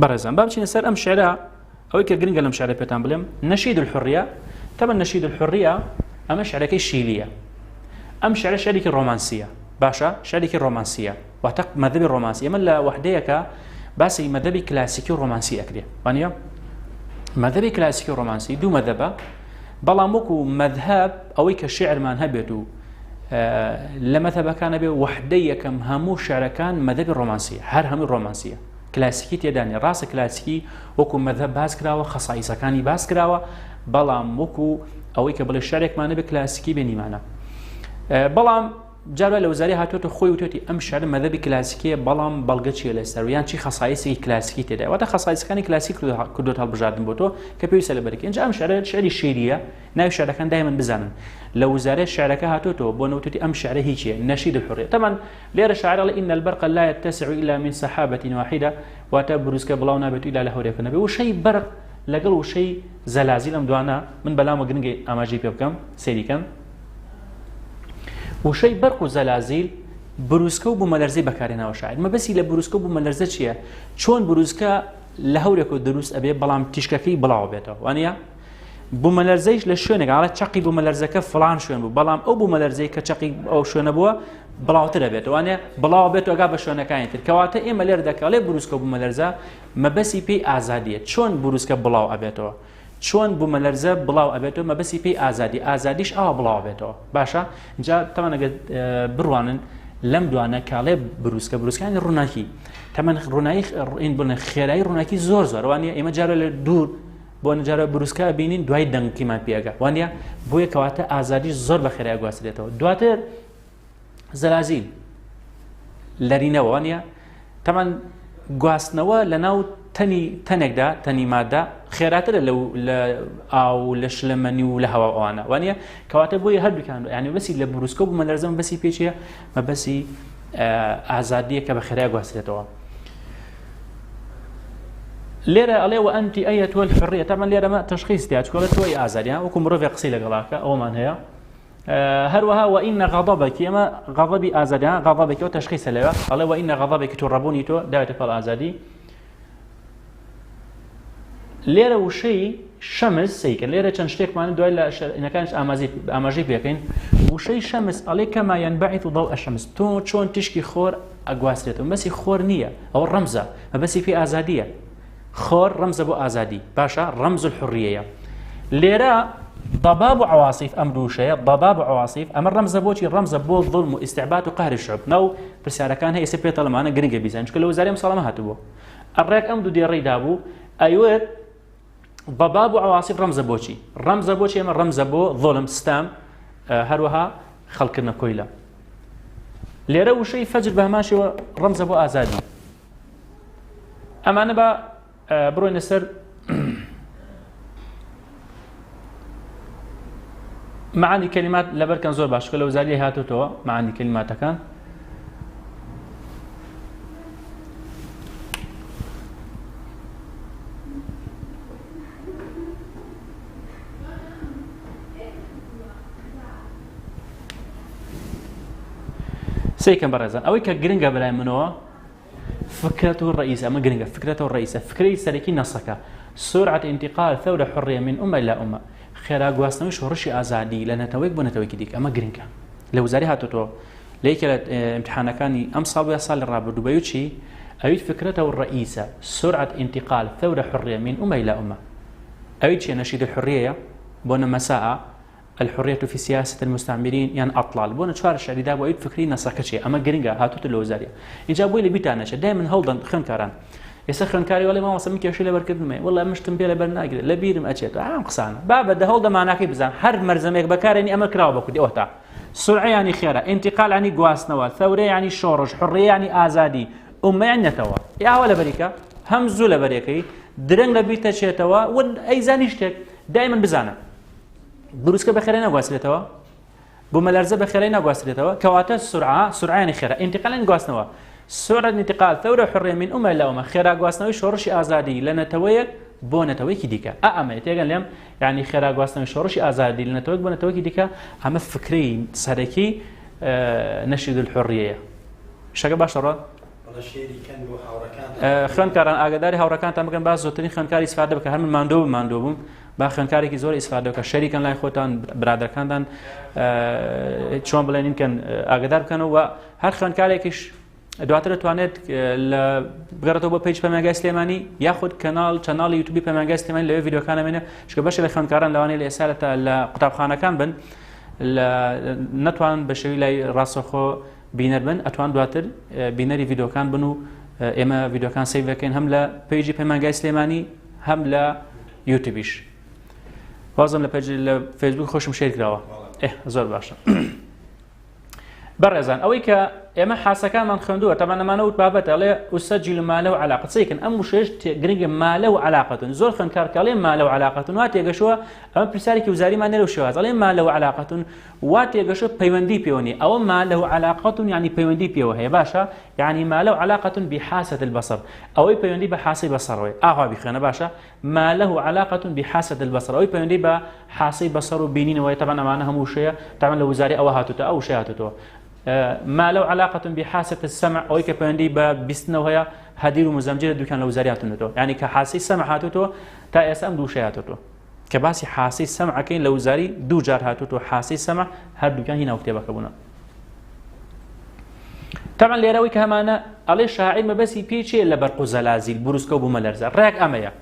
بەڕێزان با بچینە سەر ئەم شعرە ئەوەی کە گرنگە لەم شعرە پێتان بڵێم نەشید الحوریە تەمەن نەشید الحوریە ئەمە شعرەکەی شیلیە ئەم شعرە شعرێکی ڕۆمانسیە باشە شعرێکی ڕۆمانسیە واتە مەذهبی ڕۆمانسی ئەمە لە وەحدەیەکە باسی مەذهبی کلاسیکی و ڕۆمانسی ئەکرێ وانە مەذهبی کلاسیکی و ڕۆمانسی دوو مەذهبە بەڵام وەکو مەذهب ئەوەی کە شعرمان هەبێت و لە مەذهبەکانە بێ وەحدەی یەکەم هەموو شعرەکان مەذهبی ڕۆمانسیە هەر هەمووی ڕۆمانسیە کلاسیکی تێدانێ ڕاستە کلاسیکی وەکو مەذهب باس کراوە خەسائیسەکانی باس کراوە بەڵام وەکو ئەوەی کە بڵێ شعرێکمانە بێ کلاسیکی بێنیمانە بەڵام جارە لە وزاری هاتوۆتە خۆی وتێتی ئەم شعر مەذهبی کلاسیکیە بەڵام بەڵگە چیە لەسەر یان چی خەسایسێکی کلاسیکی تێدا واتە خەسایسەکانی کلاسیک کردوت هەڵبژاردن بۆ تۆ کە پێویستە لەبەرەکە اینجا ئەم شعرە شعری شێریە ناوی شعرەکان دایمەن بزانن لە وزارەی شعرەکە هاتوۆتەوە بۆ نەوتێتی ئەم شعرە هیچیە نەشید الحوریە تەمان لێرە شاعرە ئین البرق لا يتسع إلا من سحابة واحدة واتە بروسکە بڵاو نابێت إلا لە هەورێکە نەبێ وشەی بەرق لەگەڵ وشەی زەلازیل ئەم دوانە من بەلامە گرنگی ئاماژەی پێ بکەم سەیریکەم وشەی بەرق و زەلازیل بروسکە و بوومەلەرزەی بەکارهێناوە شاعر مەبەستی لە بروسکە و بوومەلەرزە چییە چۆن بروسکە لە هەورێک و دروست ئەبێ بەڵام تیشکەکەی بڵاو بێتەوە وانە بوومەلەرزەیش لە شوێنێک ئاڵە چەقی بوومەلەرزەکە فڵان شوێن بوو بەڵام ئەو بوومەلەرزەی کە چەقی ئەو شوێنە بووە بڵاوتر دەبێت وانە بڵاو بێت وەگا بە شوێنەکانی تر کەواتە ئێمە لێر دەکەڵێ بروسکە و بوومەلەرزە مەبەسی پێی ئازادیە چۆن بروسکە بڵاو ئەبێتەوە چۆن بوومەلەرزە بڵاو ئەبێتەوە مەبەسی پێی ئازادی ئازادیش ئەوە بڵاو بێتەوە باشە اینجا تەمەنەگە بڕوانن لەم دوانە کاڵێ بروسکەکانی ڕووناکی تەمەن ڕوونایی بڵێن خێرایی ڕووناکی زۆر زۆر وانە ئێمە جارە لە دوور بۆ نەجارە بروسکە بینین دوای دەنگیمان پێگە وانە بۆیە کەواتە ئازادیش زۆر بە خێرایی گواسترێتەوە دواتر زەلازیل لەرینەوە وانە تەمان گواستنەوە لە ناو تەنێکدا تەنی مادە خێراترە لە ئاو لە شلەمەنی و لە هەوا ئەوانە وانە کەواتە بۆیە هەردووکان ینی بەسی لە بروسکە و بوومەلەرزەم بەسی پێچیە مە بەسی ئازادیە کە بە خێرای گواسترێتەوە. لێرە ئەڵێ و ئەنتی ئەیەت والحرية تەمان لێرەمە تەشخیص دیات چکۆڵە تۆی ئازادیان وەکو مرۆڤێک قسەی لەگەڵاکە ئەومان هەیە هەروەها وئین غەضەبەک ئێمە غەضەبی ئازادیان غەضەبێکەوە تەشخیصە لەوە ئەڵێ وئین غەضەبێکی تۆ ڕەبوونی تۆ داوێتە پەڵ ئازادی. لێرە وشەی شەمس سەیکە لێرە چەند شتێکمان دوای لە ئینەکانش ئاماژەی پێکەین وشەی شەمس ئەڵێ کەما ينبعث ضوء الشمس تۆ چۆن تشکی خۆر ئەگواسترێتەوە مەسی خۆر نییە ئەوە ڕەمزە مەبەسی پێی ئازادیە خۆر ڕەمزە بۆ ئازادی باشە ڕەمز الحرية. لێرە ضباب عواصف ئەم دووشەیە ضباب عواصف ئەمە ڕەمزە بۆچی ڕەمزە بۆ ظلم و ئیستعباد و قهر الشعوب ناو پرسیارەکان هەیە ئێستا پێتەڵمانە گرنگە بیزان چکە لە وەزارەی ساڵەمە هاتووە ئەڕێک ئەم دوو دێڕەی دابوو ئەیوێت ضباب عواصف ڕەمزە بۆچی ڕەمزە بۆچی ئەمە ڕەمزە بۆ ظلم ستام هەروەها خەڵکردنە کۆیلە. لێرە وشەی فەجر بە هەماشەوە ڕەمزە بۆ ئازادی. ئەمانە بە بڕۆینە سەر معانی کلمات لەبەرکەن زۆر باش کە لە وەزاری هاتوتەوە معانی کلماتەکان سيكن برزان أو كجرينجا بلا منوا فكرته الرئيسة أما جرينجا فكرته الرئيسة فكرة سلكي نصكة سرعة انتقال ثورة حرية من أمة إلى أمة خير أقواسنا مش هرشي أزادي لأن تويك بنتويك ديك أما جرينجا لو زاريها توتو ليك امتحان كاني أمصاب صال الرابع دبيوتشي أريد فكرته الرئيسة سرعة انتقال ثورة حرية من أمة إلى أمة أريد شيء نشيد الحرية بون مساء الحرية في سياسة المستعمرين يعني أطلال بون شوار الشعري دا وعيد فكري نسخة أما جرينجا هاتوت اللوزارية إن جابوا لي بيتانش دائما هولدن خنكاران يسخن كاري ولا ما وصل منك شيء لبركض مي والله مش تنبيه لبرناقل لبيرم أجيت عام قصانا بابا ده هولدن معناك بزان حر مرزمك بكار إني أمر كراو بكودي أوتا سرعة يعني خيرة انتقال يعني قواس نوال ثورة يعني شورش حرية يعني آزادي أمة يعني نتوا يا ولا بريكا همزو لبريكي درنگ لبيتا شيتوا ود أي زانيشتك دائما بزانا بروسكا بخيرنا قواسلتوا بوملارزة بخيرنا قواسلتوا كواتا سرعة يعني خيرة انتقال قواسنوا سرعة انتقال ثورة حرية من أمة إلى أمة خيرا قواسنوا شورش آزادي لنا تويك بونا تويك ديكا أما يتيجن لهم يعني خيرا قواسنوا شورش آزادي لنا تويك بونا تويك ديكا أما فكري سركي نشيد الحرية شكل باشرة خوێنکاران ئاگاداری هاوڕەکانتان بگەن باز زۆرترین خوێنکاری ئیسفادە بکە هەر من ماندوو بووم با خوێنکارێکی زۆر ئیسفادە بکە شەریکن لای خۆتان برادەکانتان چۆن بڵێن کەن ئاگادار بکەنەوە هەر خوێنکارێکیش دواتر دەتوانێت بگەڕێتەوە بۆ پیج پەیمانگای سلێمانی یاخود چەناڵی یوتیوبی پەیمانگای سلێمانی لەوێ ڤیدیۆکان ئەمێنێ چکە بەشێک لە خوێنکاران لەوانەیە لە ئێستا لە قوتابخانەکان بن نەتوان بە شێوەی لای ڕاستەوخۆ بینەر بن ئەتوان دواتر بینەری ڤیدیۆکان بن و ئێمە ڤیدیۆکان سەیڤ دەکەین هەم لە پیجی پەیمانگای سلێمانی هەم لە یوتیوبیش وازم لە فیسبوک خۆشم شێر کراوە زۆر باشە بەڕێزان ئەوەی کە ئێمە حاسەکانمان خوێندووە تەمانەمانەوت بابەت ئەڵێ ئوسەجل مالە و عەلاقەت سەیکن ئەم وشەیەش گرنگە مالە و عەلاقەتن زۆر خوێندکار کە ئەڵێ مالە و عەلاقەتن وا تێگەشووە ئەمە پرسیارێکی وزاریمان نێرە و شێواز ئەڵێ مالە و عەلاقەتن وا تێگەشووە پەیوەندی پێوەنی ئەوە مالە و عەلاقەتن یعنی پەیوەندی پێوە هەیە باشە یعنی مالە و عەلاقەتن بحاسەة البەصەر ئەوەی پەیوەندی بە حاسەی بەسەڕەوەی ئاوا بیخوێنە باشە مالە و عەلاقەتن بحاسەة البەصەر ئەوەی پەیوەندی بە حاسەی بەسەر و بینینەوەی تەبەن ئەمانە هەموو شەیە تەبەن لە وزاری ئەوە هاتووە ئەو شەیە هاتووە ما له علاقة بحاسة السمع أو كبندي ببستنا وهي هدير ومزمجرة دوكان لو زاريات نتو يعني كحاسي السمع هاتوتو تا اسم دو شيء هاتوتو كباسي حاسي السمع كين لو زاري دو جار هاتوتو حاسي السمع هر دوكان هنا وكتابة كبونا طبعا اللي يروي كهمانا عليه شاعر ما بس يبيشي إلا برقو زلازل بروسكو بملرزة راك أميا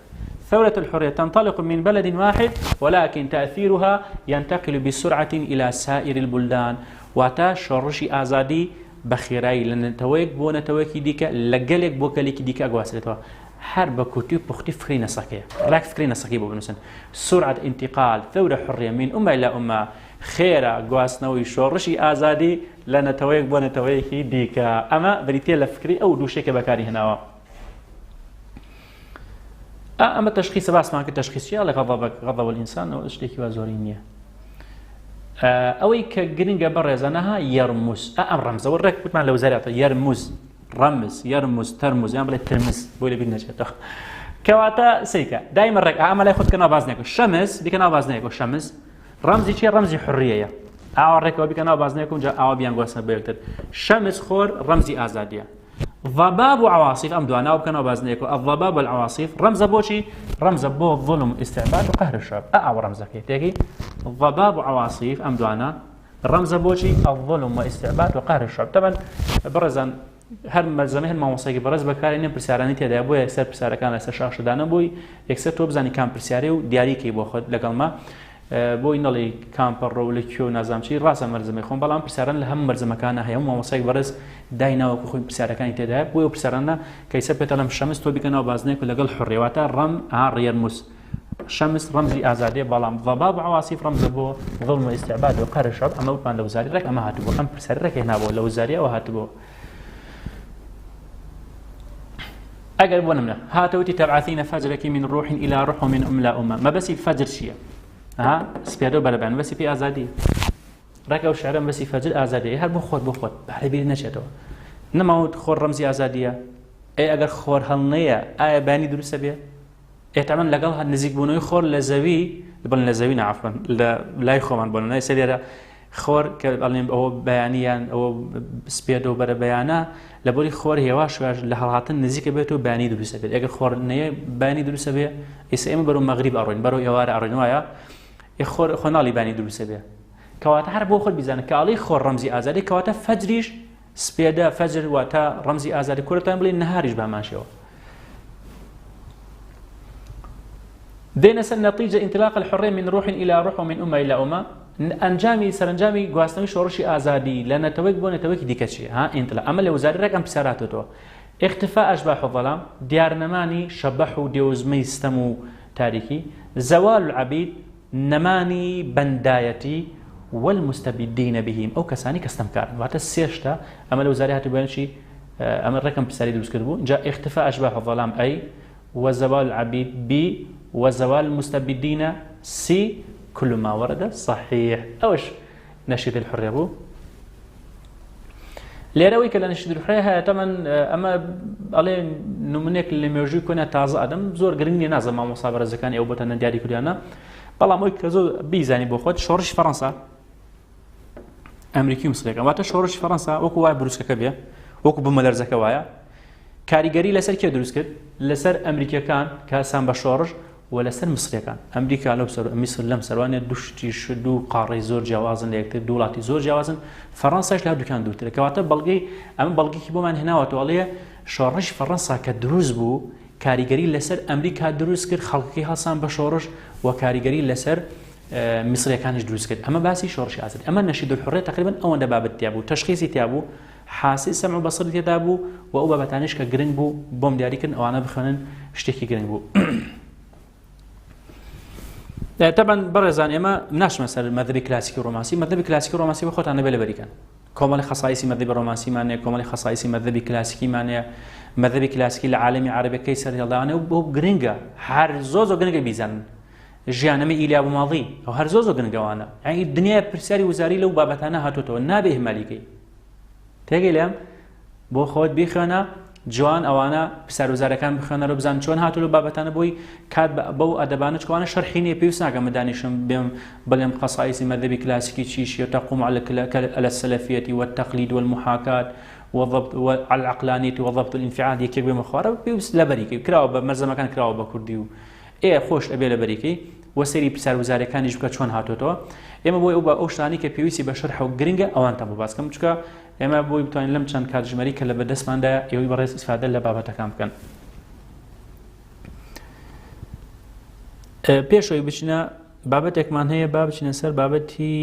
ثورة الحرية تنطلق من بلد واحد ولكن تأثيرها ينتقل بسرعة إلى سائر البلدان واتا شۆڕشی ئازادی بەخێرایی لە نەتەوەیەک بۆ نەتەوەیەکی دیکە لە گەلێک بۆ گەلێکی دیکە ئەگواسرێتەوە هەر بە کوتی و پوختی فکری نەسەکەیە ڕاک فکری نەسەکەی بۆ بنووسن سرعة انتقال ثورة حرية من أمة إلى أمة خێرە گواستنەوەی شۆڕشی ئازادی لە نەتەوەیەک بۆ نەتەوەیەکی دیکە ئەمە بریتە لە فکری ئەو دووشێکە بەکاری هێناوە ئەمە تەشخیصە باسمان کرد تەشخیصیە لە غەضەب الئینسان ئەوە شتێکی وا زۆری نییە ئەوەی کە گرنگە بەڕێزانەها یەرموز ئەم ڕەمزەوە ڕێک وتمان لە وزارەتە یەرموز ڕەمز یەرموز تەرموز یان بڵێ ترمز بۆی لەبیر نەچێتەوە کەواتە سەیکە دایمە ڕێک ئەمە لای خۆت کە ناو بازنێکە شەمز دیکە ناو بازنێکە شەمز ڕەمزی چیە ڕەمزی حڕیەیە ئاوا ڕێکەوە بیکە ناو بازنێکم جا ئاوا بیان گواستنە بەیەکتر شەمز خۆر ڕەمزی ئازادیە ضباب وعواصف أم دوانا وبكنا بازنيكو الضباب والعواصف رمز بوشي رمز بو الظلم استعباد وقهر الشعب أو رمزك تيجي الضباب وعواصف أم دوانا رمز بوشي الظلم واستعباد وقهر الشعب طبعا برزا هر ملزمه ما وصيك برز بكار إنه برسالاني تدا أبوي يكسر برسالة كان لسه شخص دانا أبوي يكسر توبزاني كان برسالة ودياري كي بأخذ لقل ما بۆی نەڵی کامپەڕ و لە کێو نازانچی ڕاستە مەرزەمەی خۆم بەڵام پرسیاران لە هەموو مەرزەمەکانە هەیە و مامۆستایەک بەڕێز دایناوەکو خۆی پرسیارەکانی تێدایە بۆی ئەو پرسیارانە کەیسە پێێتە لەم شەمس تۆ بیکەنەوە بازنێک و لەگەڵ حڕێواتە ڕەم ڕێرموس شەمس ڕەمزی ئازادێ بەڵام ضباب عواصف ڕەمزە بۆ ظلم و استعباد و قهر الشعب ئەمە وتمان لە وزاری ڕێک ئەمە هاتووە ئەم پرسیاری ڕێک هێنابەوە لە وزاریەوە هاتووە ئەگەر بۆ نمونە هاتەوتی تەبعەثینە فەجرەکی من ڕوح إلى روح من أم لا أمة مەبەسی فەجر چییە سپێدە و بەرەبان بەسی پێی ئازادی ڕێک ئەو شعرە بەسی فەجر ئازادی هەر بۆ خۆت بەهرە بیر نەچێتەوە نەماوت خۆر ڕەمزی ئازادیە ئەگەر خۆر هەڵنەیە ئایا بەیانی دروستە بێ ئێتەمەن لەگەڵ نزیکبوونەوەی خۆر لە زەوی بڵێن لە زەوی نەعەفوەن لە لای خۆمان بۆنە سەرێرە خۆر کە بەڵێم ئەوە بەیانیان ئەوە سپێدە و بەرە بەیانە لە بۆری خۆر هێوا شوێژ لە هەڵهاتن نزیکە بێت و بەیانی دروستە بێت ئەگەر خۆر نەیە بەیانی دروستە بێ ئێستا ئێمە بەرەو مەغریب ئەڕۆین بەرەو ئێوارە ئەڕۆین وایە خۆناڵی بانی دروستە بێ کەواتە هەر بۆ خۆت بیزانە کاڵی خۆر ڕەمزی ئازادی کەواتە فەجریش سپێدە فەجر واتە ڕەمزی ئازادی کورتان بڵێن نەهاریش باماشەوە دێنە سەر نەتیجە انطلاق الحرية من روح إلى روح ومن أمة إلى أمة ئەنجامی سەرنجامی گواستنەوەی شۆڕشی ئازادی لە نەتەوەیەک بۆ نەتەوەیەکی دیکە چیە ئینتلا ئەمە لە وزارەتێک ئەم پرسیاراتەوە اختفاء أشباح الظلام دیارنەمانی شەبەح و دێوزمەی ستەم و تاریکی زەوال العەبید نەمانی بەندایەتی والمستبدين بهم ئەو کەسانی کەستەمکارن واتە سێشتا ئەمە لە وزاری هاتووبیانشی ئەمە ڕێکم پرسیاری دروست کرد بوو اینجا اختفاء أشباح الظلام أي وزوال العبيد B وزوال المستبدين C كل ما ورد صحيح أوش نشيد الحرية بو لێرەوەی کە لە نشید الحرية هەیە تەمەن ئەمە ئەڵێ نمونێک لە مێژووی کۆنە تازە ئەدەم زۆر گرنگ نیە نازە مامۆستا بەرزەکانی ئەو بۆتە دیاری کوریانە بەڵام ئەوی کە زۆر بیزانی بۆ خۆت شۆڕشی فەڕەنسا ئەمریکی و مسلێکە واتە شۆڕشی فەڕەنسا وەکو وایە بروسکەکە بێ وەکو بمەلەرزەکە وایە کاریگەری لەسەر کێ دروست کرد لەسەر ئەمریکیەکان کەسان بە شۆڕش و لەسەر مسلەکان ئەمریکا لەو سەر میسر لەم سەروانێ دوشتی شد و قاڕی زۆر جیاوازن لە یەکتر دوو وڵاتی زۆر جیاوازن فەڕەنساش لە هەردووکان دوورترە کەواتە بەڵگەی ئەمە بەڵگەیەکی بۆمان هێناوەتەوە ئەڵێ شۆڕشی فەڕەنسا کە دروست بوو کاریگەری لەسەر ئەمریکا دروست کرد خەڵکەکەی هەڵسان بە شۆڕش و کاریگەری لەسەر میسریەکانیش دروست کرد ئەمە باسی شۆڕشی ئازادی ئەمە نەشید الحرية تقریبا ئەوەندە بابەت تیا بوو تەشخیصی تیا بوو حاسی سەمع و بەسەری تێدا بوو و ئەو بابەتانیش کە گرنگ بوو بۆم دیاریکردن ئەوانە بخوێنن شتێکی گرنگ بوو طبعا برزان ئێمە ناشمە سەر مەذهبی کلاسیکی ڕۆمانسی مەذهبی کلاسیکی ڕۆمانسی بە خۆتان نەبێ لەبەریکەن کۆمەڵی خەسایسی مەذهبی ڕۆمانسیمانەیە کۆمەڵی خەسایسی مەذهبی کلاسیکیمانەیە مەذهبی کلاسیکی لە عالەمی عەرەبیەکەی سەرهێڵداوانەیە و بۆ گرنگە هەر زۆر گرنگە بیزانن ژیانەمە ئیلیا و ماڵی ئەو هەر زۆر گرنگەوانە یعنی دنیای پرسیاری وزاری لەو بابەتانە هاتوتەوە نابێ هێمالیکەی تێگەی لێم بۆ خۆت بیخوێنە جوان ئەوانە پرسیاروزارەکان بخوێنەرە بزان چۆن هاتوو لە بابەتانە بۆی کات بەو ئەدەبانە چکوانە شەرحی نییە پێویست ناکەم دانیشم بێم بڵێم خەسایسی مەذهبی کلاسیکی چیشیە تقوم على السلفية والتقليد والمحاكاة وضبط العقلانية وضبط الانفعال یەکێک بێمە خوارە پێویست لەبەریکەی کراوە بە مەرزەمەکان کراوە بە کوردی و خۆش ئەبێ لەبەریکەی وەسەری پرسیاروزارەکانیش بکە چۆن هاتوتەوە ئێمە بۆی ئەو شتانی کە پێویستی بە شەرح و گرنگە ئەوانتان بۆ باسکەم چکە ئێمە بۆی بتوانین لەم چەند کاتژمەری کە لە بەدەستماندایە ئێوەی بەڕێز ئیسفادە لە بابەتەکان بکەن پێشەوەی بچینە بابەتێکمان هەیە با بچینە سەر بابەتی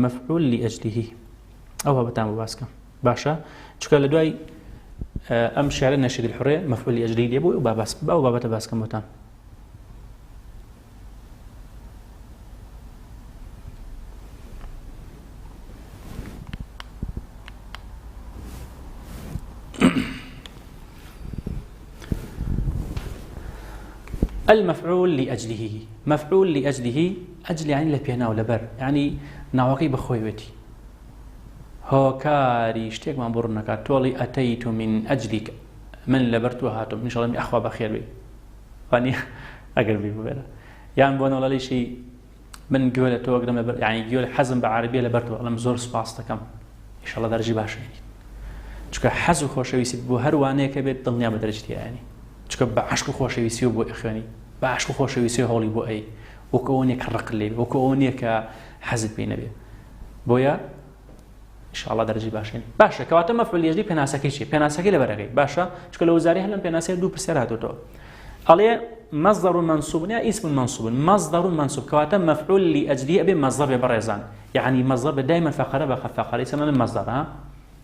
مەفعول لأجله ئەو بابەتان بۆ باسکەم باشە چکە لە دوای ئەم شیعرە نەشید الحرية مەفعول لأجله دێ بۆ ئەو بابەتە باسکەم بۆتان المفعول لأجله مفعول لأجله أجل يعني لبينا ولبر يعني ناوكي بخويوتي هۆکاری شتێکمان بڕ نەکات تۆڵی ئەتەیت من ئەجلیک من لەبەر تۆ هاتم نیشەڵمی ئەخوا بەخێر بێ وانی ئەگەر بێ ببێرە یان بۆ نەڵەڵیشی من گوێ لە تۆ گرم لەبەر یعنی گوێ حەزم بە عەرەبیە لەبەر تۆ ئەڵم زۆر سوپاس دەکەم ئینشەڵڵا دەرەجی باشێنیت چونکە حەز و خۆشەویستیت بۆ هەر وانەیەکە بێت دڵنیا بە دەرەجی تێیانی چونکە بە عەشق و خۆشەویستی و بۆ ئەخوێنی بە عەشق و خۆشەویستی و هەوڵی بۆ ئەی وەکو ئەوە نییە کە ڕق لێ وەکو ئەوە نییە کە حەزت پێی نەبێ بۆیە ئینشاءڵڵا دەرەجی باشین باشە کەواتە مەفعول لەجلی پێناسەکەی چی پێناسەکەی لەبەرەکەی باشە چونکە لە وزارەی هەر لەم پێناسەیە دوو پرسیار هاتووەتەوە ئەڵێ مصدر منصوب یا اسم منصوب مصدر منصوب كواتا مفعول لأجله أبي مصدر ببرزان يعني مصدر دائما فقرة بخفاقة ليس من المصدر ها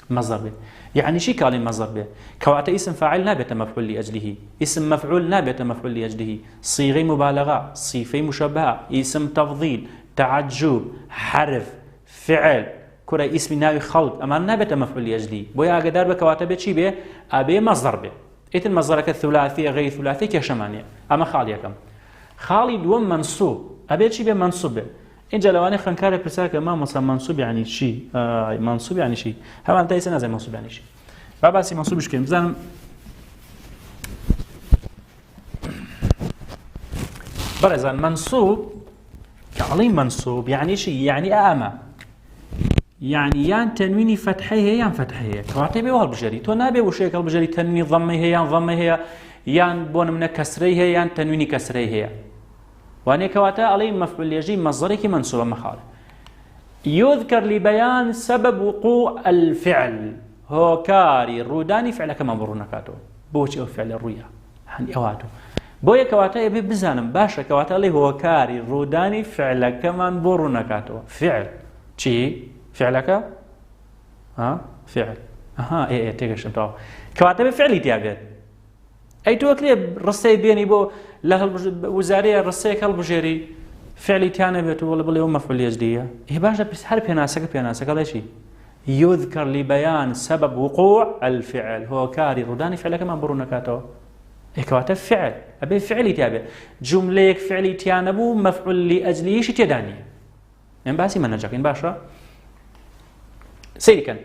مصدر به يعني شي قال مصدر به كواتا اسم فاعل نابت مفعول لأجله اسم مفعول نابت مفعول لأجله صيغة مبالغة صفة مشبهة اسم تفضيل تعجب حرف فعل كرة اسم ناوي خلق أما نابت مفعول لأجله بويا أقدر بكواتا بشي به أبي مصدر به إذن المصدر الثلاثي غير ثلاثي كشمانية أما خالي كم خالي دوم منصوب أبي شيء بمنصوب إن جلواني خنكار برسالة ما مثلا منصوب يعني شيء منصوب يعني شيء هم أنت يسنا زي منصوب يعني شيء بس منصوب إيش كلمة زين برزان منصوب كعلي منصوب يعني شيء يعني أما يعني يان تنويني فتحيه يان فتحيه كواتي بي والبجري تو نابي وشيك البجري تنوين ضمه يان ضمه يان بون من كسريه يان تنويني كسريه واني كواتا علي مفعول يجي مصدرك منصوب مخال يذكر لبيان سبب وقوع الفعل هو كاري روداني فعل كما برونكاتو بوشي او فعل الرؤيا عندي اواتو بويا كواتا يبي بزانم باشا كواتا علي هو كاري روداني فعل كما برونكاتو فعل شي فعلك ها فعل ايه تيجي شنطه كواتب فعلي تيابت اي توكلي رصي بيني بو له وزاريه رصي كالبجيري فعلي تيانا بيت ولا بلي مفعول يجديه هي باشا بس حرف بيناسك هذا شيء يذكر لبيان سبب وقوع الفعل هو كاري رداني فعلك ما برونكاتو اي كواتب فعل ابي فعلي تيابت جمليك فعلي تيانا بو مفعول لاجله شي تداني ان باسي منجك ان باشا سيركن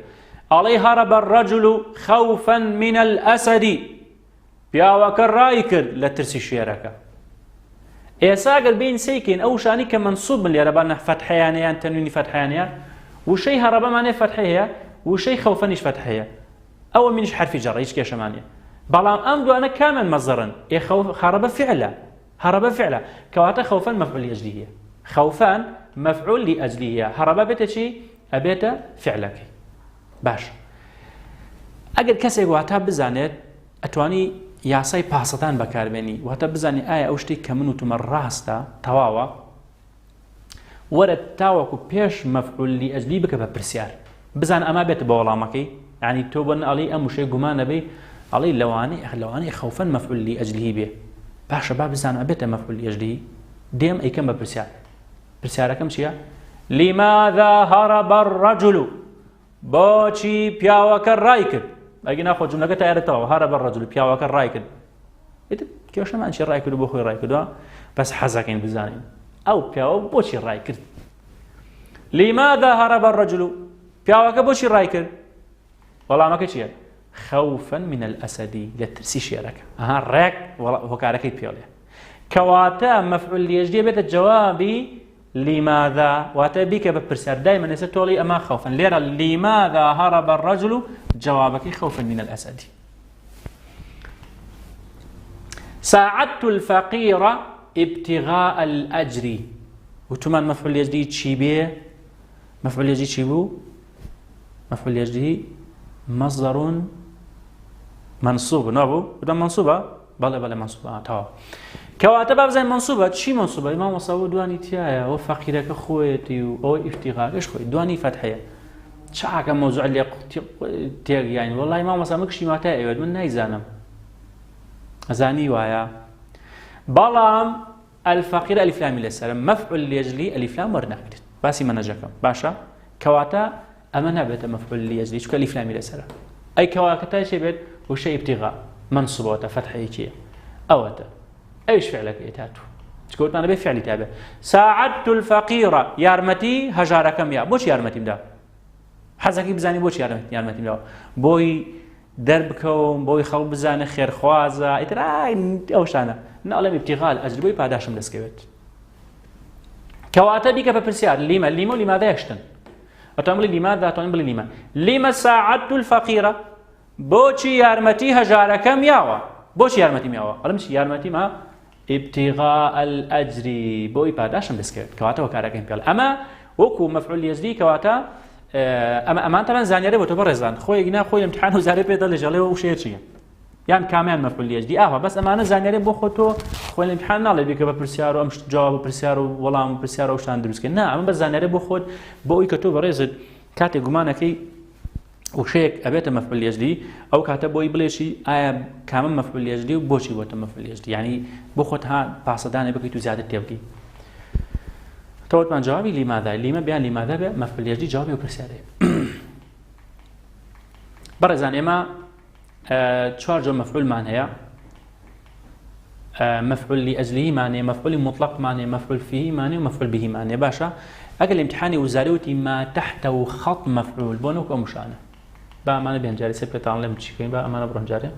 علي هرب الرجل خوفا من الأسد بياوك الرايكر لترسي شيرك إيساقر بين سيكين أو شاني كمنصوب من اللي ربنا فتحيانيا تنويني فتحيانيا وشي هرب معناه فتحية وشي خوفا نيش فتحية أول منيش حرف جر إيش كيش معناه بلام أمدو أنا كامل مصدرا إيه خوف هرب فعلا كواتا خوفا مفعول لأجليه خوفا مفعول لأجليه هرب بتشي أبيت فعلك باش ئەگەر کەسێک واتە بزانێت ئەتوانی یاسای پاسەتان بەکاربێنی واتە بزانێ ئایا ئەو شتێک کە من وتمە ڕاستە تەواوە وەرە تاوەکو پێش مەفعول لئەجلی بکە بە پرسیار بزان ئەما بێت بە وەڵامەکەی یعنی تۆ بن ئەڵی ئەم وشەی گومانە بێ ئەڵی لەوانەی خەوفەن مەفعول لئەجلی بێ باشە با بزان ئەبێتە مەفعول لئەجلی دێم ئەیکەم بە پرسیار پرسیارەکەم چییە لماذا هرب الرجل بۆچی پیاوەکە ڕای کرد ئەگە ناخۆ جملەکە تایارەتەوە هرب الرجل پیاوەکە ڕای کرد کێشەمان چی ڕای کرد بۆ خۆی ڕای کردووە بەس حەزەکەین بزانین ئەو پیاوە بۆچی ڕای کرد لماذا هرب الرجل پیاوەکە بۆچی ڕای کرد وەڵامەکە چییە خوفا من الأسد لە ترسی شێرەکە ڕێک هۆکارەکەی پێڵێ کەواتە مەفعول لئەجلی بێتە جوابی لماذا واتبيك ببرسار دائما يستولي أما خوفا ليرى لماذا هرب الرجل جوابك خوفا من الأسد ساعدت الفقير ابتغاء الأجر وتمان مفعول يجدي تشيبيه مفعول يجدي تشيبو مفعول يجدي مصدر منصوب نابو بدم منصوبة بله منصوبة تمام كواتب بزين منصوبة شي منصوبة ما وصلوا دواني تيايا وفقيرك خويتي او افتقار ايش خوي دواني فتحية شاكا موضوع اللي تيغ يعني والله ما وصل مكشي ما تايود من نايزانم ازاني وايا بلام الفقير الف لام للسلام مفعول ليجلي الف لام ورناكد باسي منجكم باشا كواتا امانه بيت مفعول ليجلي شو الف لام للسلام اي كواتا شي بيت وشي ابتغاء منصوبه فتحيه اوتا ئەوش فعلەکەی هاتوو چکەوتمانە بێ فعلی تابێ ساعدت الفەقیرە یارمەتی هەژارەکەم یا بۆچی یارمەتیمدا حەزەکەی بزانی بۆچی یارمەتیمداوە بۆی دەربکەوم بۆی خەڵک بزانە خێرخوازە ئیترای ئەو شانە ناڵێم ابتیغال ئەجر بۆی پاداشم دەستکەوێت کەواتە دیکە بە پرسیار لیمە و لیمادە یەشتن ئەتوان بڵی لیمادە ئەتوان بڵی لیمە ساعدت الفەقیرە بۆچی یارمەتی هەژارەکەم یاوە بۆچی یارمەتیم یاوە ئەڵم چی یارمەتیمە ابتغاء الأجر بۆی پاداشم دەستکەوێت کەواتەوە کارەکەیم پێڵ ئەمە وەکو مەفعول لەجلی کەواتە ئەمان تەمان زانیارە بۆ تۆ بەڕێزان خۆی گنا خۆی امتحان و زارێ پێ دەڵێ ژەڵێەوە و شێ چییە یان کامیان مەفعول لەجلی ئاوا بەس ئەمانە زانیارە بۆ خۆ تۆ خۆی امتحان ناڵێ بیکە بە پرسیار و ئەم جواب پرسیار و وەڵام و پرسیار و شتان دروستکە نا ئەمە بەس زانیارە بۆ خۆت بۆ ئەوی کە تۆ بەڕێزت کاتێک گومانەکەی وشەیەک ئەبێتە مەفعول لەجلی ئەو کاتە بۆی بڵێشی ئایا کامە مەفعول لەجلی و بۆچی بۆتە مەفعول لەجلی یعنی بۆ خۆت ها پاسەدانێ بکەیت و زیاتر تێبگەی تەوتمان جوابی لیماذا لیمە بیان لیماذا بێ مەفعول لەجلی جوابی و پرسیارەیە بەڕێزان ئێمە چوار جۆر مەفعولمان هەیە مەفعول لأجلیمان هەیە مەفعولی مطلقمان هەیە مەفعول فیهیمان هەیە و مەفعول بهیمان هەیە باشە ئەگەر امتحانی وزارە وتی ما تحته خط مەفعول بۆ نەوەکو ئەو مشانە با ئەمانە بێن جارێ سێ پێتان لێم چیکەین با ئەمانە بڕۆن جارێ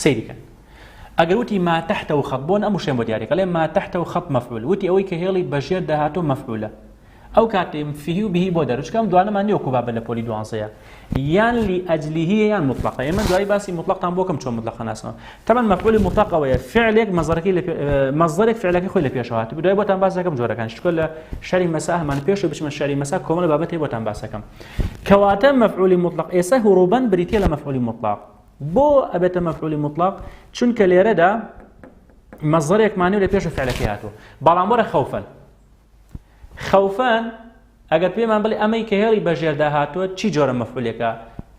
سەیریکەن ئەگەر وتی ما تحته خط بۆن ئەم وشێن بۆ دیاریکە لێ ما تحته خط مەفعول وتی ئەوەی کە هێڵی بەژێر داهاتۆ مەفعولە ئەو کاتێ فیهی و بهی بۆ دەرچکەم دوانەمان نیوەکو بابە لە پۆلی دوانزەیە یان لأجلیه یان مطلقە ئێمە دوای باسی مطلقتان بۆکەم چۆن مطلقە ناسنەوە تەمان مەفعولی مطلق ئەوەیە فعلێک مەزدەرێک فعلەکەی خۆی لە پێشەوە هاتووە دوای بۆتان باس دەکەم جۆرەکان شتکۆ لە شەری مەسا هەمان پێشەوە بچمە شەری مەسا کۆمەڵە بابەتێ بۆتان باس دەکەم کەواتە مەفعولی مطلق ئێستا هوروبەن بریتیە لە مەفعولی مطلق بۆ ئەبێتە مەفعولی مطلق چونکە لێرەدا مەزدەرێکمانی لە پێشە فعلەکەی هاتووە بەڵام وەرە خەوفەن ئەگەر پێمان بڵێ ئەمەی کە هێڵی بەژێردا هاتووە چی جۆرە مەفعولێکە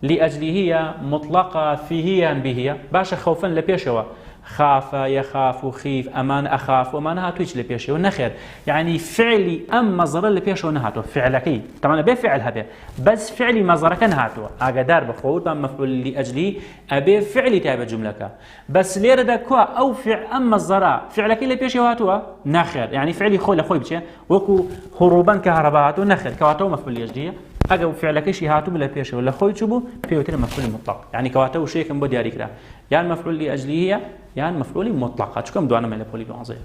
لأجلیه مطلقە فیهیان بهیە باشە خەوفەن لە پێشەوە خافە یەخاف و خیف ئەمان ئەخاف و ئەمانە هاتوویچ لە پێشەوە نەخێر یعنی فعلی ئەم مەزەرە لە پێشەوە نەهاتووە فعلەکەی تەمانە بێ فعل هەبێ بەس فعلی مەزەرەکە نهاتووە ئاگادار بخۆوتمان مەفعول لأجلی ئەبێ فعلی تایبە جوملەکە بەس لێرەدا کوا ئەو ئەم مەزەرە فعلەکەی لە پێشەوە هاتووە نەخێر یعنی فعلی خۆی لە خۆی بچێ وەکو هوروبەن کە هەرەبا هاتووە نەخێر کەواتەوە مەفعول لأجلیە ئەگەر فعلەکەشی هاتووە لە پێشەوە لە خۆی چوو بوو پێوترە مەفعول مطلق یعنی کەواتە وشەیەکم بۆ دیاریکرا یان مەفعول لأجلیه یان مەفعولی مطلقە چکەم دوانەمە لە پۆلی دوانزەیە